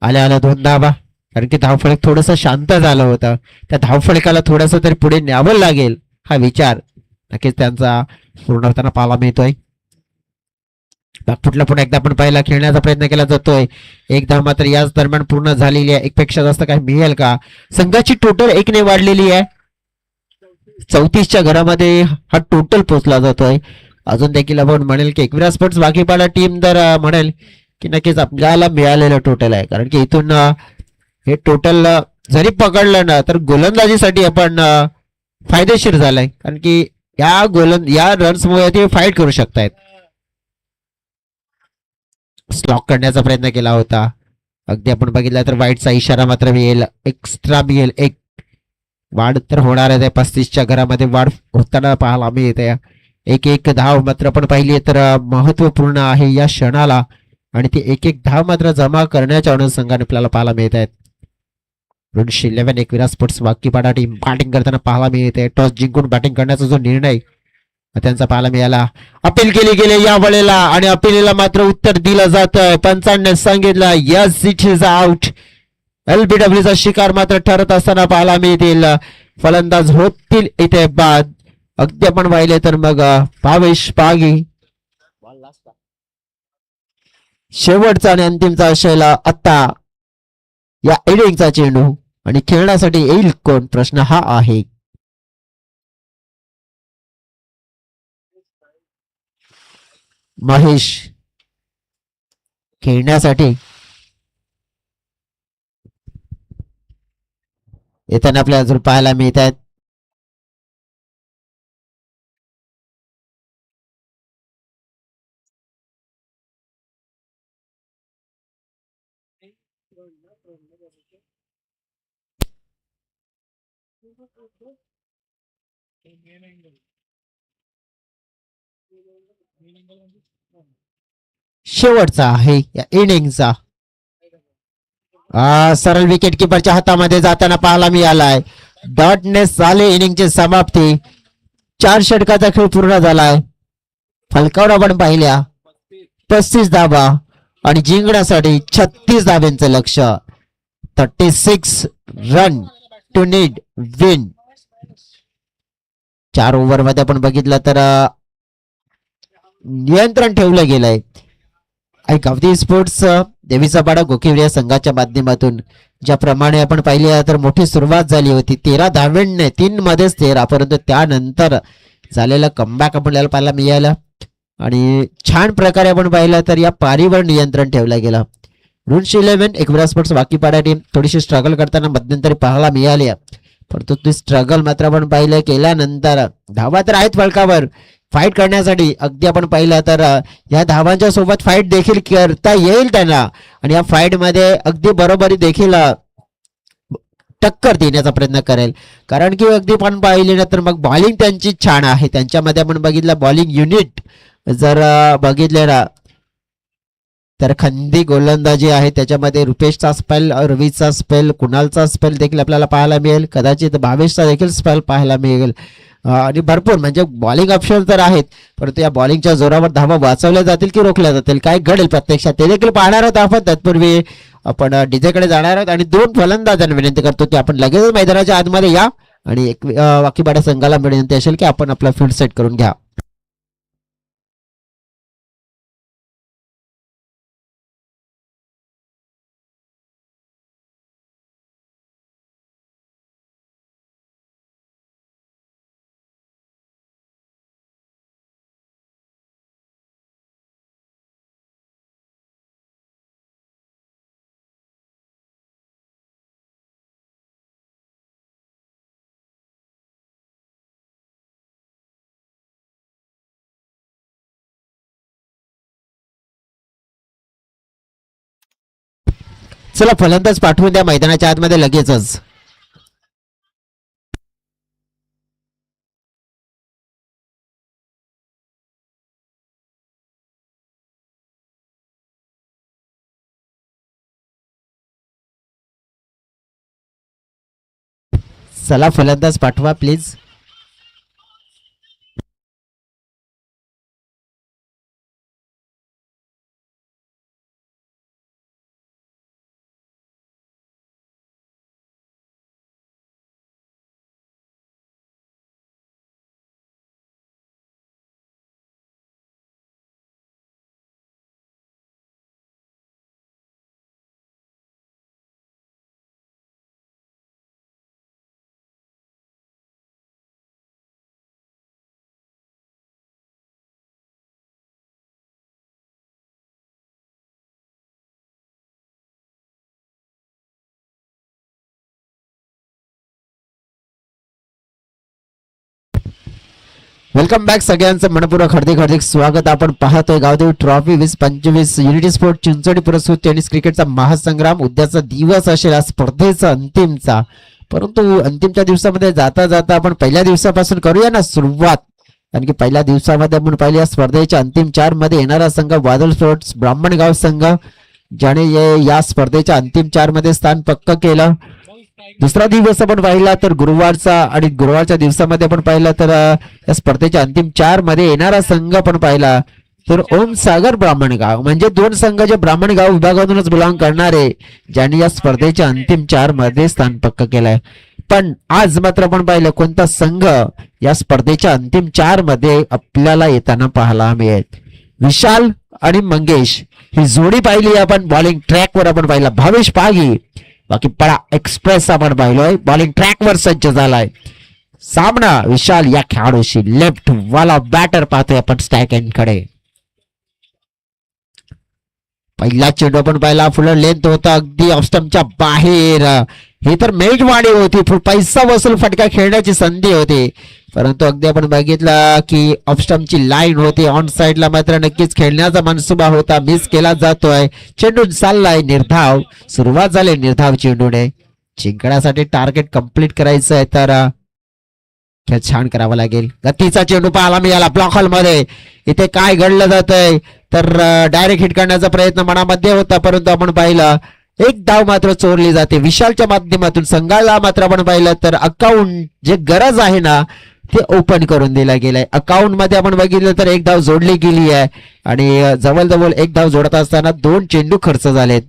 आल्या 2 धाबा कारण की धावफलक थोडस शांत झालं होतं. त्या धावफलकाला थोडस तरी पुढे न्यावं लागेल हा विचार नक्कीच त्यांचा पूर्ण होताना पाहायला मिळतोय. नागपूरला पुन्हा एकदा आपण पहिला खेळण्याचा प्रयत्न केला जातोय. एक धाव मात्र याच दरम्यान पूर्ण झालेली आहे. एक पेक्षा जास्त काही मिळेल का? संघाची टोटल एकने वाढलेली आहे. 34च्या घरामध्ये हा टोटल पोहोचला जातोय. अजून देखील आपण म्हणेल की एकविरा स्पोर्ट्स वाघीपाडा टीम जर म्हणेल की नक्कीच आपल्याला मिळालेलं टोटल आहे. कारण की इथून हे टोटल जरी पकडलं ना तर गोलंदाजीसाठी आपण फायदेशीर झालाय. कारण की या रन्समुळे ते फाईट करू शकतायत. स्लॉक करण्याचा प्रयत्न केला होता. अगदी आपण बघितलं तर वाईटचा इशारा मात्र मिळेल. एक्स्ट्रा मिळेल. एक वाढ तर होणार आहे. 35च्या घरामध्ये वाढ होताना पाहायला मिळते. एक एक धाव मात्र आपण पाहिली तर महत्वपूर्ण आहे या क्षणाला आणि ती एक एक धाव मात्र जमा करण्याच्या अनुषंगाने आपल्याला पाहायला मिळत आहेत. रुन्श 11 एकविरा स्पोर्ट्स वाकीपाडा टीम बॅटिंग करताना पाहायला मिळते. टॉस जिंकून बॅटिंग करण्याचा जो निर्णय त्यांचा पाहायला मिळाला. अपील केली गेली या वेळेला आणि अपीलीला मात्र उत्तर दिलं जातं. पंचांनी सांगितलं यस इट इज आउट. एलबीडब्ल्यूचा शिकार मात्र ठरत असताना पाहायला मिळतील. फलंदाज होतील इथे बाद. अगदी आपण पाहिले तर मग भावेश पागी शेवटचा आणि अंतिमचा असायला आता या इनिंगचा चेंडू आणि खेळण्यासाठी येईल कोण प्रश्न हा आहे. महेश खेळण्यासाठी येताना आपल्याला अजून पाहायला मिळत आहेत. शेवटचा आहे या इनिंगचा. सरळ विकेट किपरच्या हातामध्ये जाताना पाहायला मिळालाय. डॉटने झाले इनिंगची समाप्ती. 4 षटकाचा खेळ पूर्ण झालाय. फलकावर आपण पाहिल्या 35 धाबा आणि जिंकण्यासाठी 36 धाब्यांचं लक्ष. 36 run to need win. 4 over मध्ये आपण बघितलं तर नियंत्रण ठेवलं गेलंय. गावठी स्पोर्ट्स देवीचा पाडा गोकिवली संघाच्या माध्यमातून ज्याप्रमाणे आपण पाहिली तर मोठी सुरुवात झाली होती. 13 धाव्यांनी 3 मध्येच 13 परंतु त्यानंतर झालेलं कमबॅक आपल्याला पाहायला मिळालं आणि छान प्रकारे आपण पाहिलं तर या पारीवर नियंत्रण ठेवलं गेलं. रुन्श 11 एकविरा स्पोर्ट्स वाकीपाडा टीम थोडीशी स्ट्रगल करताना मध्यंतरी पाहायला मिळाली परंतु ती स्ट्रगल मात्र आपण पाहिलं केल्यानंतर धावा तर आहेत फलकावर फाईट करण्यासाठी. अगदी आपण पाहिलं तर या धावांच्या सोबत फाईट देखील करता येईल त्यांना आणि या फाईट मध्ये अगदी बरोबरी देखील टक्कर देण्याचा प्रयत्न करेल. कारण की अगदी पण पाहिली ना तर मग बॉलिंग त्यांची छान आहे. त्यांच्यामध्ये आपण बघितलं बॉलिंग युनिट जर बघितले ना तर खंदी गोलंदाजी आहे. त्याच्यामध्ये रुपेशचा स्पेल, रवीचा स्पेल, कुणालचा स्पेल देखील आपल्याला पाहायला मिळेल. कदाचित भावेशचा देखील स्पेल पाहायला मिळेल आणि भरपूर म्हणजे बॉलिंग ऑप्शन तर आहेत परंतु या बॉलिंगच्या जोरावर धावा वाचवल्या जातील की रोखल्या जातील काय घडेल प्रत्यक्षात ते देखील पाहणार आहोत आपण. तत्पूर्वी आपण डीजेकडे जाणार आहोत आणि 2 फलंदाजांना विनंती करतो की आपण लगेच मैदानाच्या आतमध्ये या आणि एक वाकीपाडा संघाला विनंती असेल की आपण आपला फील्ड सेट करून घ्या. चला फलंदाज पाठवून द्या मैदानाच्या आतमध्ये लगेचच. चला फलंदाज पाठवा प्लीज. वेलकम बॅक सगळ्यांचं मनपूर्वक हार्दिक हार्दिक स्वागत. आपण पाहतोय Gavdevi trophy 2025 unity sport Chinchodi पुरस्कृत टेनिस क्रिकेटचा महासंग्राम. उद्याचा दिवस असेल या स्पर्धेचा अंतिमचा. परंतु अंतिमच्या दिवसामध्ये जाता जाता आपण पहिल्या दिवसापासून करूया ना सुरुवात. कारण की पहिल्या दिवसामध्ये आपण पाहिलं या स्पर्धेच्या अंतिम 4 मध्ये येणारा संघ वादळ स्पोर्ट्स ब्राह्मणगाव संघ, ज्याने या स्पर्धेच्या अंतिम 4 मध्ये स्थान पक्क केलं. दुसरा दिवस आपण पाहिला तर गुरुवारचा, आणि गुरुवारच्या दिवसामध्ये आपण पाहिला तर या स्पर्धेच्या अंतिम 4 मध्ये येणारा संघ आपण पाहिला तर ओम सागर ब्राह्मणगाव, म्हणजे 2 संघ जे ब्राह्मणगाव विभागातूनच बिलॉंग करणारे, ज्यांनी या स्पर्धेच्या अंतिम 4 मध्ये स्थान पक्क केलंय. पण आज मात्र आपण पाहिलं कोणता संघ या स्पर्धेच्या अंतिम 4 मध्ये आपल्याला येताना पाहायला मिळेल. विशाल आणि मंगेश ही जोडी पाहिली आपण. बॉलिंग ट्रॅकवर आपण पाहिला भावेश पागी, बाकी पळा एक्सप्रेस आपण पाहिलोय बॉलिंग ट्रॅकवर सज्ज झालाय. सामना विशाल या खेळाडूशी, लेफ्ट वाला बॅटर पाहतोय आपण स्टॅक एंड कडे. पहिला चेंडू आपण पाहिला, फुल लेंथ होता अगदी ऑफस्टमच्या बाहेर. ही तर मेजवानी होती, पैसा वसूल फटका खेळण्याची संधी होती. परंतु अगदी आपण बघितलं की ऑफस्टमची लाईन होती. ऑन साइडला मात्र नक्कीच खेळण्याचा मनसुबा होता, मिस केला जातोय. चेंडू चाललाय निर्धाव, सुरुवात झाली निर्धाव चेंडूने. जिंकण्यासाठी टार्गेट कंप्लीट करायचं आहे तर खेळ छान करावा लागेल. गतीचा चेंडू पाहायला मिळाला ब्लॉक हॉल मध्ये. इथे काय घडलं जातंय तर डायरेक्ट हिट करण्याचा प्रयत्न मनामध्ये होता, परंतु आपण पाहिलं एक धाव मात्र चोरली जाते विशालच्या माध्यमातून. संघाला मात्र आपण पाहिलं तर अकाउंट जे गरज आहे ना ते ओपन करून दिलं गेलंय. अकाउंट मध्ये आपण बघितलं तर एक धाव जोडली गेली आहे, आणि जवळजवळ एक धाव जोडत असताना 2 चेंडू खर्च झालेत.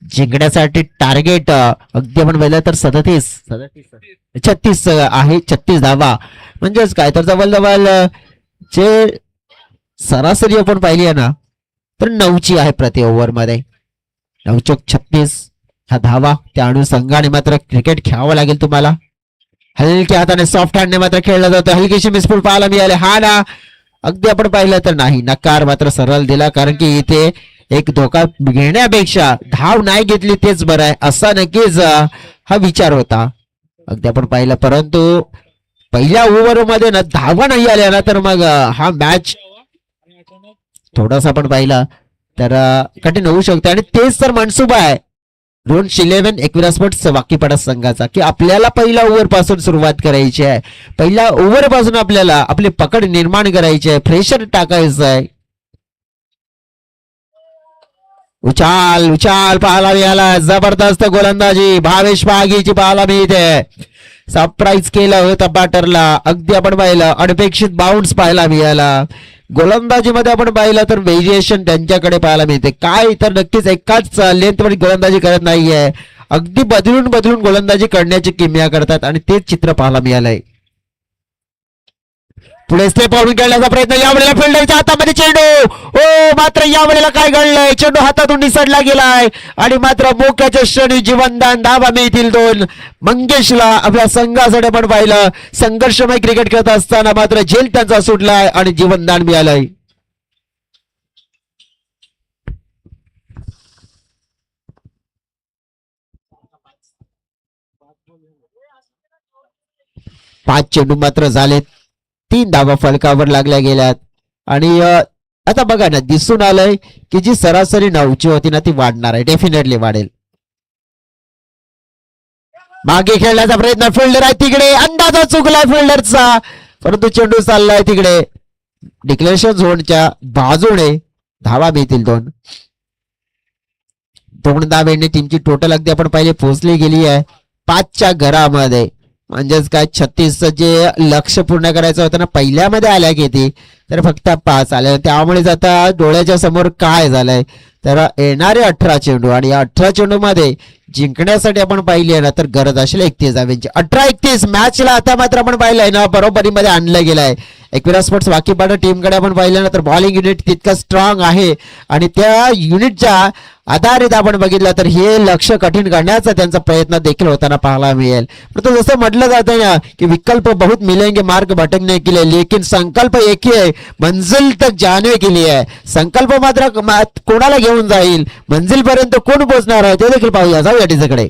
जिंकण्यासाठी टार्गेट अगदी आपण पाहिलं तर 36 आहे. 36 धावा म्हणजेच काय तर जवळजवळ जे सरासरी आपण पाहिली आहे ना तर 9ची आहे प्रति ओव्हर मध्ये. 9-36 ह्या धावा. त्या अनुषंगाने मात्र क्रिकेट खेळावं लागेल तुम्हाला. हलक्या हाताने सॉफ्ट हँडने मात्र खेळलं जातं. हलकीशी मिसफूल पाहायला मिळाले. हा ना अगदी आपण पाहिलं तर नाही, नकार मात्र सरळ दिला. कारण की इथे एक धोका घेण्यापेक्षा धाव नाही घेतली तेच बरं आहे, असा नक्कीच हा विचार होता. अगदी आपण पाहिलं, परंतु पहिल्या ओव्हर मध्ये ना धावा नाही आल्या ना तर मग हा मॅच थोडासा आपण पाहिला तर कठीण होऊ शकते. आणि तेच तर मनसुबा आहे रोन्स 11 एकविरा स्पोर्ट्स वाकीपाडा संघाचा, की आपल्याला पहिल्या ओव्हर पासून सुरुवात करायची आहे. पहिल्या ओव्हर पासून आपल्याला आपली पकड निर्माण करायची आहे, प्रेशर टाकायचं आहे. उचाल उचाल पाहायला मिळाला. जबरदस्त गोलंदाजी भावेश पागीची पाहायला मिळते. सरप्राईज केलं होतं बॅटरला. अगदी आपण पाहिलं अनपेक्षित बाउन्स पाहायला मिळाला. गोलंदाजीमध्ये आपण पाहिलं तर व्हेरिएशन त्यांच्याकडे पाहायला मिळते. काय तर नक्कीच एकाच लेंथ मध्ये गोलंदाजी करत नाहीये, अगदी बदलून बदलून गोलंदाजी करण्याची किमया करतात, आणि तेच चित्र पाहायला मिळालंय. पुढे स्टेप आउट खेळण्याचा प्रयत्न, यावेळेला फिल्डरच्या हातामध्ये चेंडू. हो मात्र यावेळेला काय घडलंय, चेंडू हातातून निसटला गेलाय, आणि मात्र मोक्याच्या क्षणी जीवनदान धावा मिळतील 2. मंगेशला आपल्या संघासाठी पण पाहिलं संघर्षमय क्रिकेट खेळत असताना मात्र झेल त्यांचा सुटलाय आणि जीवनदान मिळालंय. पाच चेंडू मात्र झालेत, 3 धावा फलकावर लागल्या गेल्यात. आणि आता बघा ना, दिसून आलंय की जी सरासरी 9ची होती ना ती वाढणार आहे, डेफिनेटली वाढेल. मागे खेळण्याचा प्रयत्न, फिल्डर आहे तिकडे, अंदाजा चुकलाय फिल्डरचा, परंतु चेंडू चाललाय तिकडे डिक्लेरेशन झोनच्या बाजूने. धावा मिळतील 2. 2 धावेने टीमची टोटल अगदी आपण पाहिले पोहोचली गेली आहे 5च्या घरामध्ये. म्हणजेच काय 36 जे लक्ष पूर्ण करायचं होतं ना पहिल्यामध्ये आल्या किती तर फक्त 5 आल्या. त्यामुळे आता डोळ्याच्या समोर काय झालंय तर येणारे 18 चेंडू, आणि या 18 चेंडू मध्ये जिंकण्यासाठी आपण पाहिली आहे ना तर गरज असेल 31 धाव्यांची. 18-31 मॅचला आता मात्र आपण पाहिलंय ना बरोबरीमध्ये आणलं गेलंय. एकविरा स्पोर्ट्स वाकीपाडा टीमकडे आपण पाहिलं ना तर बॉलिंग युनिट तितकं स्ट्रॉंग आहे, आणि त्या युनिटच्या आधारित आपण बघितलं तर हे लक्ष कठीण करण्याचा त्यांचा प्रयत्न देखील होताना पाहायला मिळेल. परंतु जसं म्हटलं जातं ना की विकल्प बहुत मिलेंगे मार्ग भटकने के लिए, लेकिन संकल्प एक ही है मंजिल तक जाने के लिए. संकल्प मात्र कोणाला घेऊन जाईल, मंजिल पर्यंत कोण पोहोचणार आहे ते देखील पाहूया. जाऊया टीचरकडे.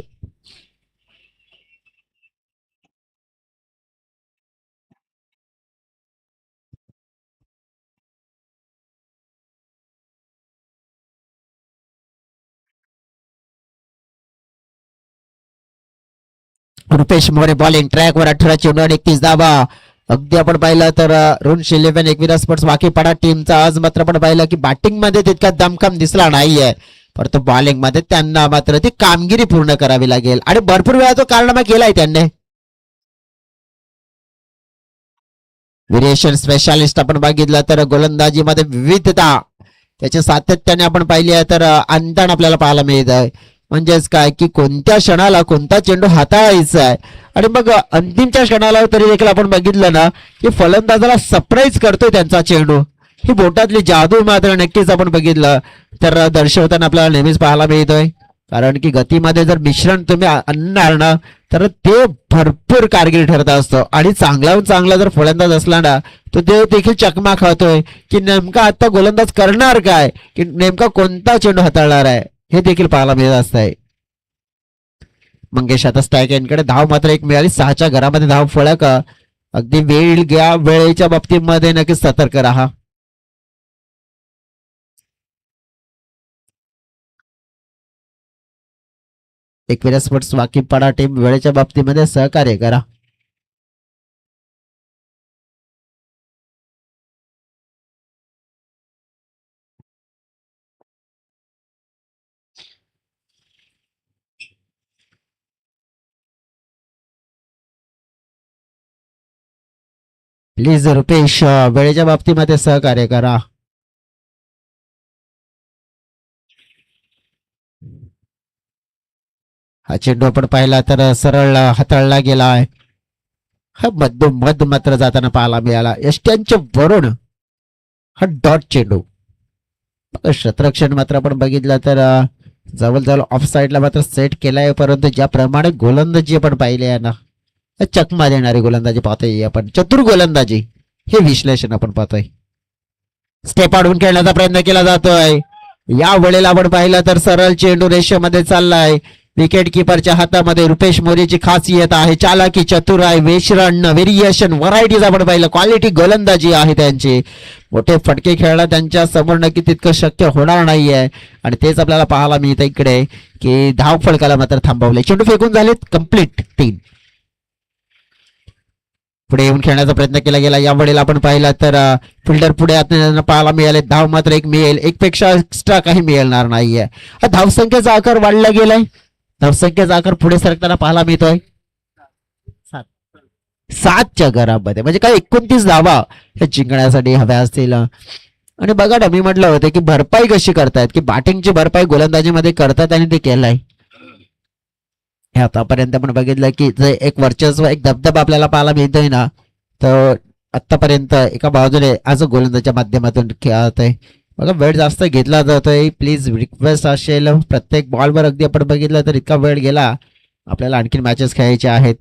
रुपेश मोरे बॉलिंग ट्रॅकवर 18 चेंडू आणि 31 धावा. अगदी आपण पाहिलं तर रुन्श 11 एकविरा स्पोर्ट्स वाकीपाडा टीमचा आज मात्र आपण पाहिलं की बॅटिंग मध्ये तितका दमखम दिसला नाहीये, परंतु बॉलिंग मध्ये त्यांना मात्र ती कामगिरी पूर्ण करावी लागेल आणि भरपूर वेळा तो कारनामा केलाय त्यांनी. व्हेरिएशन स्पेशालिस्ट आपण बघितलं तर गोलंदाजीमध्ये विविधता त्याच्या सातत्याने आपण पाहिली आहे तर अंतण आपल्याला पाहायला मिळत आहे. म्हणजेच काय की कोणत्या क्षणाला कोणता चेंडू हाताळायचा आहे आणि मग अंतिमच्या क्षणाला तरी देखील आपण बघितलं ना की फलंदाजाला सरप्राईज करतोय त्यांचा चेंडू. ही बोटातली जादू मात्र नक्कीच आपण बघितलं तर दर्शवताना आपल्याला नेहमीच पाहायला मिळतोय. कारण की गतीमध्ये जर मिश्रण तुम्ही आणणार ना तर ते भरपूर कारगिरी ठरत असतं आणि चांगल्याहून चांगला जर फलंदाज असला ना तो ते देखील चकमा खातोय की नेमका आता गोलंदाज करणार काय, की नेमका कोणता चेंडू हाताळणार आहे हे देखील पाहायला मिळत असतंय. मंगेश आता स्ट्राईक एंडकडे धाव मात्र एक मिळाली, 6च्या घरामध्ये धाव फळक. अगदी वेळ घ्या, वेळेच्या बाबतीमध्ये नक्कीच सतर्क राहा. एकविरा स्पोर्ट्स वाकीपाडा टीम वेळेच्या बाबतीमध्ये सहकार्य करा. प्लीज रुपेश वेळेच्या बाबतीमध्ये सहकार्य करा. हा चेंडू आपण पाहिला तर सरळ हाताळला गेला आहे. हा मधोमध मात्र जाताना पाहायला मिळाला यष्ट्यांच्या वरून हा डॉट चेंडू. शतरक्षण मात्र आपण बघितलं तर जवळजवळ ऑफ साईडला मात्र सेट केलाय, परंतु ज्याप्रमाणे गोलंदाजी आपण पाहिली आहे ना चकमा देणारी गोलंदाजी पाहतोय आपण, चतुर गोलंदाजी हे विश्लेषण आपण पाहतोय. स्टेप आडून खेळण्याचा प्रयत्न केला जातोय. या वेळेला आपण पाहिलं तर सरळ चेंडू रेषेमध्ये चाललाय. विकेट किपरच्या हातामध्ये रुपेश मोरेची खासियत आहे, चालाकी, चतुर आहे, वेशरण, व्हेरिएशन, व्हरायटीज आपण पाहिलं, क्वालिटी गोलंदाजी आहे त्यांची. मोठे फटके खेळणं त्यांच्या समोर नक्की तितकं शक्य होणार नाहीये आणि तेच आपल्याला पाहायला मिळतं इकडे की धाव फळकाला मात्र थांबवले. चेंडू फेकून झालेत कंप्लीट 3. पुढे येऊन खेळण्याचा प्रयत्न केला गेला. या वेळेला आपण पाहिला तर फिल्डर पुढे पाहायला मिळाले. धाव मात्र एक मिळेल, एक पेक्षा एक्स्ट्रा काही मिळणार नाहीये. हा धावसंख्येचा आकार वाढला गेलाय, धावसंख्येचा आकार पुढे सरकताना पाहायला मिळतोय 7च्या घरामध्ये. म्हणजे काय 29 धावा हे जिंकण्यासाठी हव्या असतील. आणि बघा ना मी म्हटलं होतं की भरपाई कशी करतायत की बॅटिंगची भरपाई गोलंदाजीमध्ये करतात आणि ते केलंय. हे आतापर्यंत आपण बघितलं की जे एक वर्चस्व एक दबदबा आपल्याला पाहायला मिळतोय ना तर आतापर्यंत एका बाजूने आज गोलंदाजच्या माध्यमातून खेळत आहे. बघा वेळ जास्त घेतला जातोय, प्लीज रिक्वेस्ट असेल प्रत्येक बॉलवर अगदी आपण बघितलं तर इतका वेळ गेला, आपल्याला आणखीन मॅचेस खेळायचे आहेत.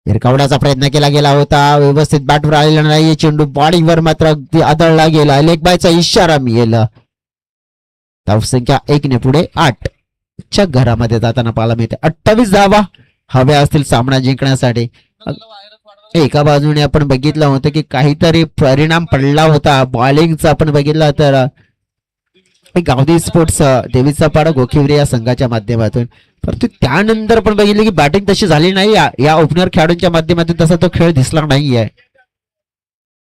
हिरकावण्याचा प्रयत्न केला गेला होता, व्यवस्थित बॅटवर आलेला नाहीये चेंडू, बॉडीवर मात्र अगदी आदळला गेला. लेग बायचा इशारा मिळेल. धावसंख्या 1 ने पुढे 8च्या घरामध्ये जाताना पाहायला मिळते. 28 धावा हव्या असतील सामना जिंकण्यासाठी. एका बाजूने आपण बघितलं होतं की काहीतरी परिणाम पडला होता बॉलिंगचा, आपण बघितला तर गावदी स्पोर्ट्स देवीचा पाडा गोखिवरे या संघाच्या माध्यमातून, परंतु त्यानंतर पण बघितलं की बॅटिंग तशी झाली नाही या ओपनर खेळाडूंच्या माध्यमातून, तसा तो खेळ दिसला नाहीये.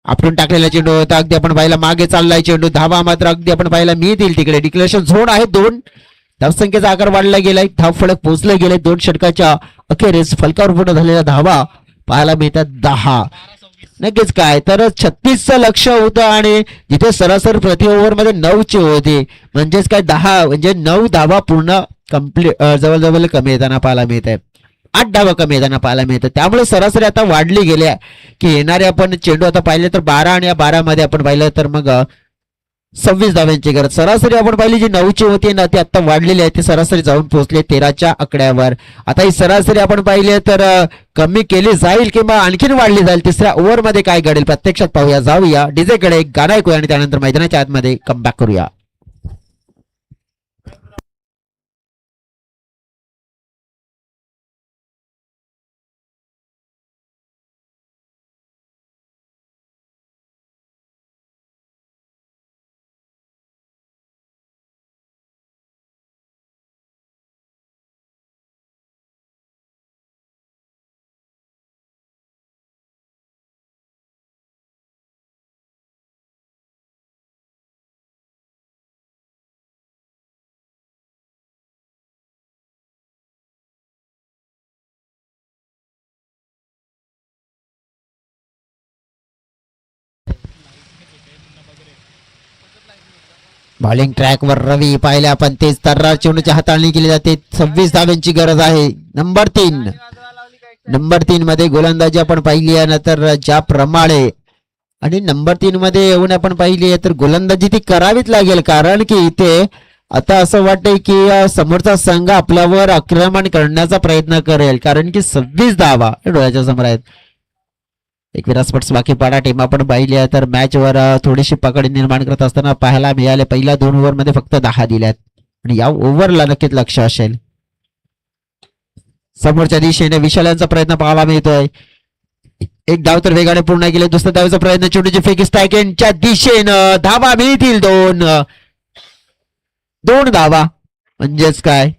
आपण टाकलेला चेंडू होता, अगदी आपण पाहिला मागे चाललाय चेंडू, धावा मात्र अगदी आपण पाहिला मिळतील तिकडे. डिक्लेरेशन झोन आहे 2, धावसंख्येचा आकार वाढला गेलाय, धाव फलक पोहोचले गेले. 2 षटकाच्या अखेरीस फलकावर पूर्ण झालेल्या धावा पाहायला मिळतात 10. नक्कीच काय तर 36चं लक्ष होतं आणि जिथे सरासरी प्रति ओव्हर मध्ये 9ची होती, म्हणजेच काय 10 म्हणजे 9 धावा पूर्ण कम्प्लीट जवळजवळ कमी येताना पाहायला मिळत आहे. 8 धावा कमी येताना पाहायला मिळतं. त्यामुळे सरासरी आता वाढली गेल्या की येणारे आपण चेंडू आता पाहिले तर 12 आणि या 12 मध्ये आपण पाहिलं तर मग 26 धाव्यांची गरज. सरासरी आपण पाहिली जी 9ची होती ना ती आता वाढलेली आहे, ती सरासरी जाऊन पोहोचली 13च्या आकड्यावर. आता ही सरासरी आपण पाहिली तर कमी केली जाईल किंवा आणखीन वाढली जाईल. 3ऱ्या ओव्हर मध्ये काय घडेल प्रत्यक्षात पाहूया. जाऊया डीजे कडे, गाणं ऐकूया आणि त्यानंतर मैदानाच्या आतमध्ये कमबॅक करूया. बॉलिंग ट्रॅकवर रवी पाहिल्या आपण तेच तर्रार चेंडूची हाताळणी केली जाते. 26 धाव्यांची गरज आहे. नंबर 3 मध्ये गोलंदाजी आपण पाहिली आहे. नंतर ज्याप्रमाणे आणि नंबर 3 मध्ये येऊन आपण पाहिली आहे तर गोलंदाजी ती करावीच लागेल, कारण की इथे आता असं वाटतंय की समोरचा संघ आपल्यावर आक्रमण करण्याचा प्रयत्न करेल, कारण की 26 धावा डोळ्याच्या समोर आहेत. एक विराट स्पोर्ट्स बाकीपाडा टीम आपण पाहिली आहे तर मॅचवर थोडीशी पकड निर्माण करत असताना पाहायला मिळाले. पहिल्या 2 ओव्हरमध्ये फक्त 10 दिल्यात आणि या ओव्हरला नक्कीच लक्ष असेल. समोरच्या दिशेने विशालांचा प्रयत्न पाहायला मिळतोय. एक धाव तर वेगाने पूर्ण केले. दुसऱ्या धावेचा प्रयत्न चेंडूची फेकी स्ट्राईकच्या दिशेनं धावा मिळतील. 2 धावा म्हणजेच काय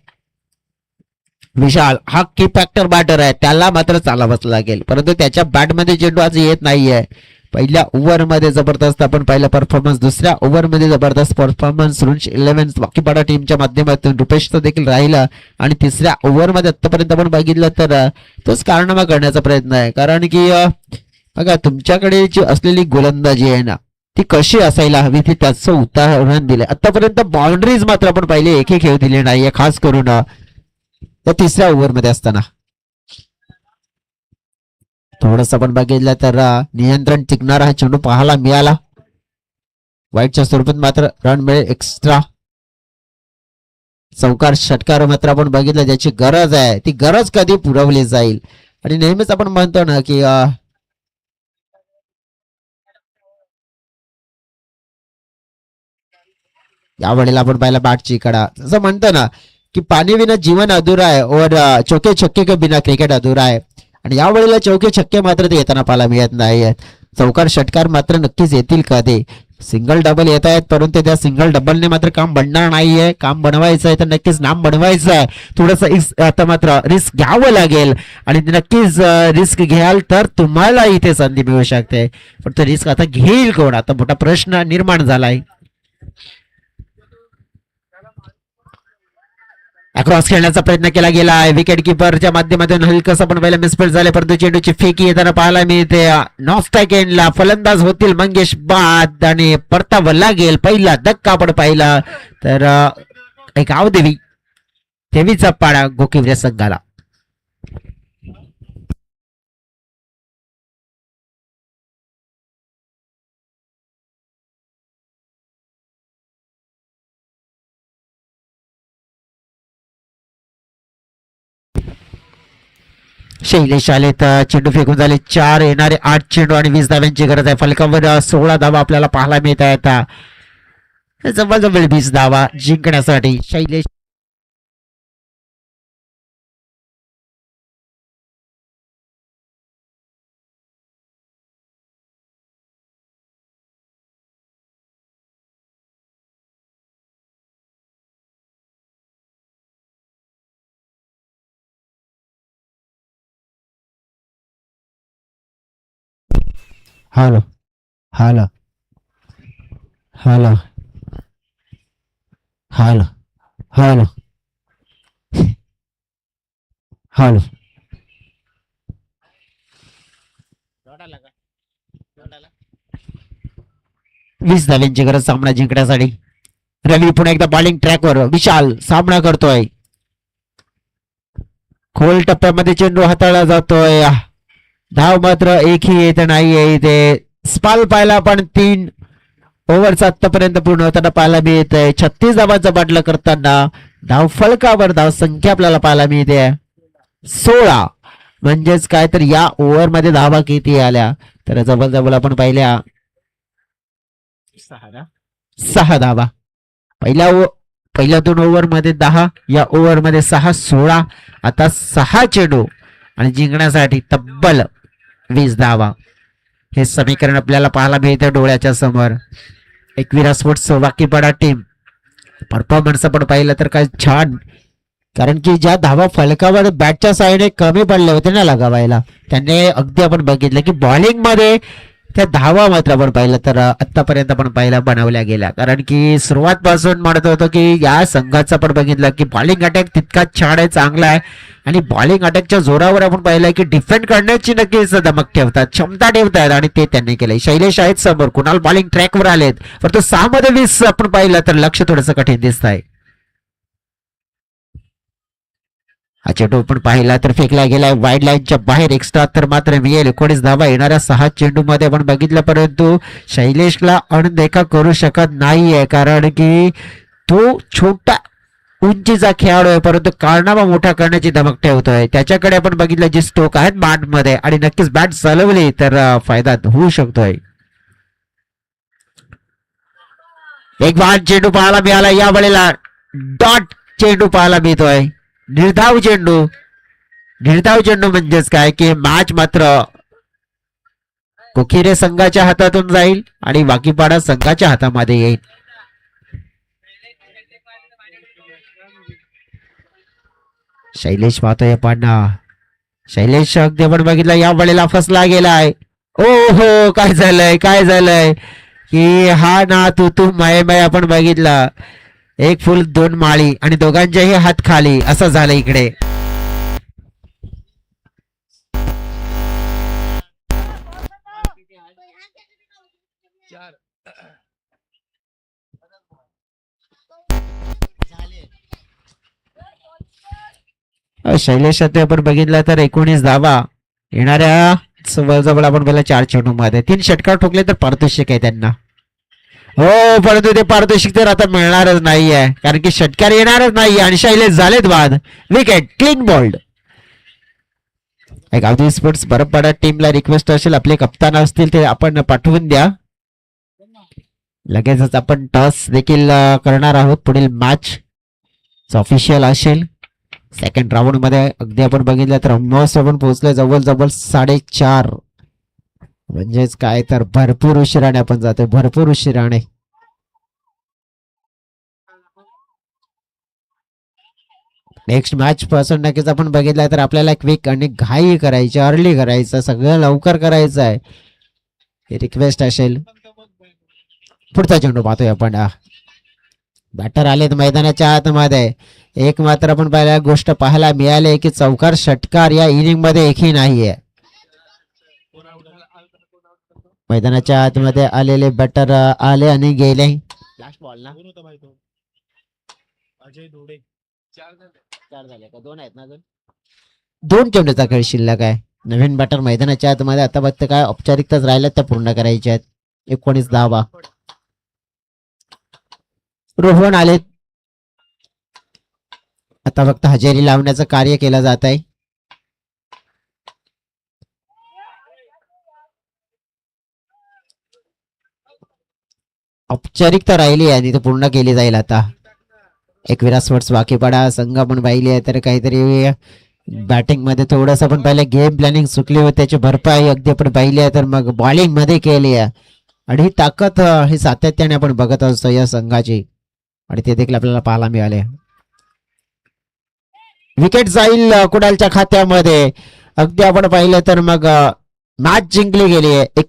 विशाल हा की फॅक्टर बॅटर आहे, त्याला मात्र चालावंच लागेल, परंतु त्याच्या बॅटमध्ये चेंडू आज येत नाहीये. पहिल्या ओव्हरमध्ये जबरदस्त आपण पहिला परफॉर्मन्स, दुसऱ्या ओव्हरमध्ये जबरदस्त परफॉर्मन्स रुंच 11 बाकीपाडा टीमच्या माध्यमातून रुपेशचा देखील राहिला आणि तिसऱ्या ओव्हरमध्ये आतापर्यंत आपण बघितलं तर तोच कारनामा करण्याचा प्रयत्न आहे, कारण की बघा तुमच्याकडे जी असलेली गोलंदाजी आहे ना ती कशी असायला हवी ती त्याचं उदाहरण दिले. आतापर्यंत बाउंड्रीज मात्र आपण पहिले एकही खेळ दिले नाहीये, खास करून त्या तिसऱ्या ओव्हरमध्ये असताना. थोडस आपण बघितलं तर नियंत्रण टिकणारा हा चेंडू पाहायला मिळाला. वाईटच्या स्वरूपात मात्र रन मिळेल एक्स्ट्रा. चौकार षटकार मात्र आपण बघितलं ज्याची गरज आहे ती गरज कधी पुरवली जाईल. आणि नेहमीच आपण म्हणतो ना की यावेळेला आपण पाहिला बॅटची कडा, असं म्हणतो ना की पाणी विना जीवन अधुरा आहे और चौके छक्के के बिना क्रिकेट अधुरा आहे. आणि यावेळेला चौके छक्के मात्र ते येताना पाहायला मिळत नाही आहेत. चौकार षटकार मात्र नक्कीच येतील कधी. सिंगल डबल येत आहेत, परंतु त्या सिंगल डबलने मात्र काम बनणार नाहीये. काम बनवायचं आहे तर नक्कीच नाम बनवायचं आहे. थोडंसं आता मात्र रिस्क घ्यावं लागेल आणि नक्कीच रिस्क घ्याल तर तुम्हाला इथे संधी मिळू शकते. पण तो रिस्क आता घेईल कोण, आता मोठा प्रश्न निर्माण झालाय. अक्रॉस खेळण्याचा प्रयत्न केला गेला आहे. विकेट किपरच्या माध्यमातून हलकस आपण पहिला मिसफिल्ड झाले, परंतु चेंडूची फेकी येताना पाहायला मिळते. नॉफ स्ट्राईक एंडला फलंदाज होतील मंगेश बाद आणि परतावं लागेल. पहिला धक्का आपण पाहिला तर एक आवदेवी देवीचा पाडा गोकिवरे संघाला. शैलेश आलेत, चेंडू फेकून झाले 4, येणारे 8 चेंडू आणि 20 धाव्यांची गरज आहे. फलकावर 16 धावा आपल्याला पाहायला मिळत आहेत. जवळजवळ 20 धावा जिंकण्यासाठी Shailesh hello hello hello hello hello hello 20 धाव्यांची गरज सामना जिंकण्यासाठी. रवी पुन्हा एकदा बॉलिंग ट्रॅकवर, विशाल सामना करतोय. खोल टप्प्यामध्ये चेंडू हाताळला जातोय. धाव मात्र एकही येत नाहीये इथे. स्पाल पाहिला पण 3 ओव्हरचा आतापर्यंत पूर्ण होताना पाहायला मिळतंय. 36 धावांचा बाटला करताना धाव फलकावर धाव संख्या आपल्याला पाहायला मिळते 16. म्हणजेच काय तर या ओव्हर मध्ये धावा किती आल्या तर जवळजवळ आपण पाहिल्या 6 धावा. पहिल्या 2 ओव्हर मध्ये 10, या ओव्हर मध्ये 6, 16. आता 6 चेंडू आणि जिंकण्यासाठी तब्बल 20 धावा. हे समीकरण आपल्याला पाहायला मिळते डोळ्याच्या समोर. एक विराट स्पोर्ट्स वाकीपाडा टीम परफॉर्मन्स आपण पाहिलं तर काय छान, कारण की ज्या धावा फलकावर बॅटच्या साईडने कमी पडले होते ना लगावायला, त्यांनी अगदी आपण बघितलं की बॉलिंग मध्ये त्या धावा मात्र आपण पाहिलं तर आतापर्यंत आपण पाहिला बनवल्या गेल्या, कारण की सुरुवात पासून म्हणत होतो की या संघाचं आपण बघितलं की बॉलिंग अटॅक तितकाच छान आहे, चांगला आहे, आणि बॉलिंग अटॅकच्या जोरावर आपण पाहिलंय की डिफेंड करण्याची नक्कीच धमक ठेवतात, क्षमता ठेवतात, आणि ते त्यांनी केलंय. शैलेश आहेत समोर, कुणाल बॉलिंग ट्रॅकवर आलेत, परंतु 6 मध्ये 20 आपण पाहिलं तर लक्ष थोडंसं कठीण दिसत आहे. हा चेंडू पण पाहिला तर फेकला गेलाय वाईड लाईनच्या बाहेर, एक्स्ट्रा तर मात्र मिळेल. 19 धावा येणाऱ्या 6 चेंडू मध्ये आपण बघितलं, परंतु शैलेशला अनदेखा करू शकत नाहीये, कारण की तो छोटा उंचीचा खेळाडू आहे, परंतु कारनामा मोठा करण्याची धमक ठेवतोय. त्याच्याकडे आपण बघितलं जे स्ट्रोक आहेत बॅट मध्ये, आणि नक्कीच बॅट चालवली तर फायदा होऊ शकतोय. एक बाद चेंडू पाहायला मिळाला, या वेळेला डॉट चेंडू पाहायला मिळतोय. निर्धाव चेंडू, निर्धाव चेंडू म्हणजेच काय की मॅच मात्र कोकिरे संघाच्या हातातून जाईल आणि वाकीपाडा संघाच्या हातामध्ये येईल. शैलेश पाहतोय पण शैलेश अगदी आपण बघितलं या वेळेला फसला गेलाय. ओ हो, काय झालंय काय झालंय की हा ना तू मय आपण बघितलं, एक फुल 2 माळी आणि दोघांचेही हात खाली असं झालं इकडे. शैलेश आपण बघितलं तर 19 धावा येणाऱ्या जवळ आपण पहिला 4 चेंडू मध्ये 3 षटकार ठोकले तर पारितोषिक आहे त्यांना. हो, परंतु ते पारितोषिक तर आता मिळणारच नाहीये, कारण की षटकार येणारच नाहीये आणि शैलेश झालेत बाद. Wicket, clean bowled. गावठी स्पोर्ट्स बरपाडा टीमला रिक्वेस्ट असेल, आपले कप्तान असतील ते आपण पाठवून द्या. लगेचच आपण टॉस देखील करणार आहोत. पुढील मॅच ऑफिशियल असेल. सेकंड राऊंड मध्ये अगदी आपण बघितलं तर ऑलमोस्ट आपण पोहोचलोय जवळ 4:30, म्हणजेच काय तर भरपूर उशिराने आपण जातोय, भरपूर उशिराने. नेक्स्ट मॅच पासून नक्कीच आपण बघितलं तर आपल्याला क्विक आणि घाई करायची, अर्ली करायचं, सगळं लवकर करायचं आहे, ही रिक्वेस्ट असेल. पुढचा चेंडू पाहतोय आपण. बॅटर आलेत मैदानाच्या आतमध्ये. एक मात्र आपण पहिल्या गोष्ट पाहायला मिळाली की चौकार षटकार या इनिंग मध्ये एकही नाहीये. मैदानाच्या आतमध्ये आलेले बॅटर आले आणि गेले. लास्ट बॉल ना, दोन चेंडूचा खेळ शिल्लक आहे. नवीन बॅटर मैदानाच्या आतमध्ये. आता फक्त काय औपचारिकताच राहिल्यात त्या पूर्ण करायच्या आहेत. 19 धावा. रोहन आलेत, आता फक्त हजेरी लावण्याचं कार्य केलं जात आहे. औपचारिकता राहिली आणि ती पूर्ण केली जाईल. आता एकविरा स्पोर्ट्स वाकीपाडा संघ पण पाहिली आहे तर काहीतरी बॅटिंग मध्ये थोडस पण पाहिलं, गेम प्लॅनिंग चुकली होती, त्याची भरपाई अगदी आपण पाहिली आहे. तर मग बॉलिंग मध्ये केली आहे आणि ही ताकद ही सातत्याने आपण बघत असतो या संघाची, आणि ते देखील आपल्याला पाहायला मिळाले. विकेट जाईल कुडालच्या खात्यामध्ये. अगदी आपण पाहिलं तर मग मॅच जिंकली गेली आहे.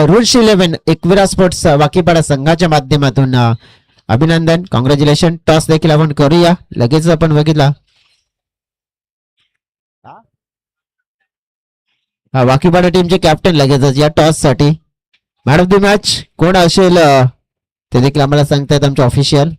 रूल्स 11 एकविरा स्पोर्ट्स वाकीपाडा संघाच्या माध्यमातून अभिनंदन, कॉंग्रॅच्युलेशन. टॉस देखील आपण करूया. लगेच आपण बघितला वाकीपाडा टीमचे कॅप्टन लगेचच या टॉस साठी. मॅन ऑफ द मॅच कोण असेल ते देखील आम्हाला सांगतायत आमचे ऑफिशियल.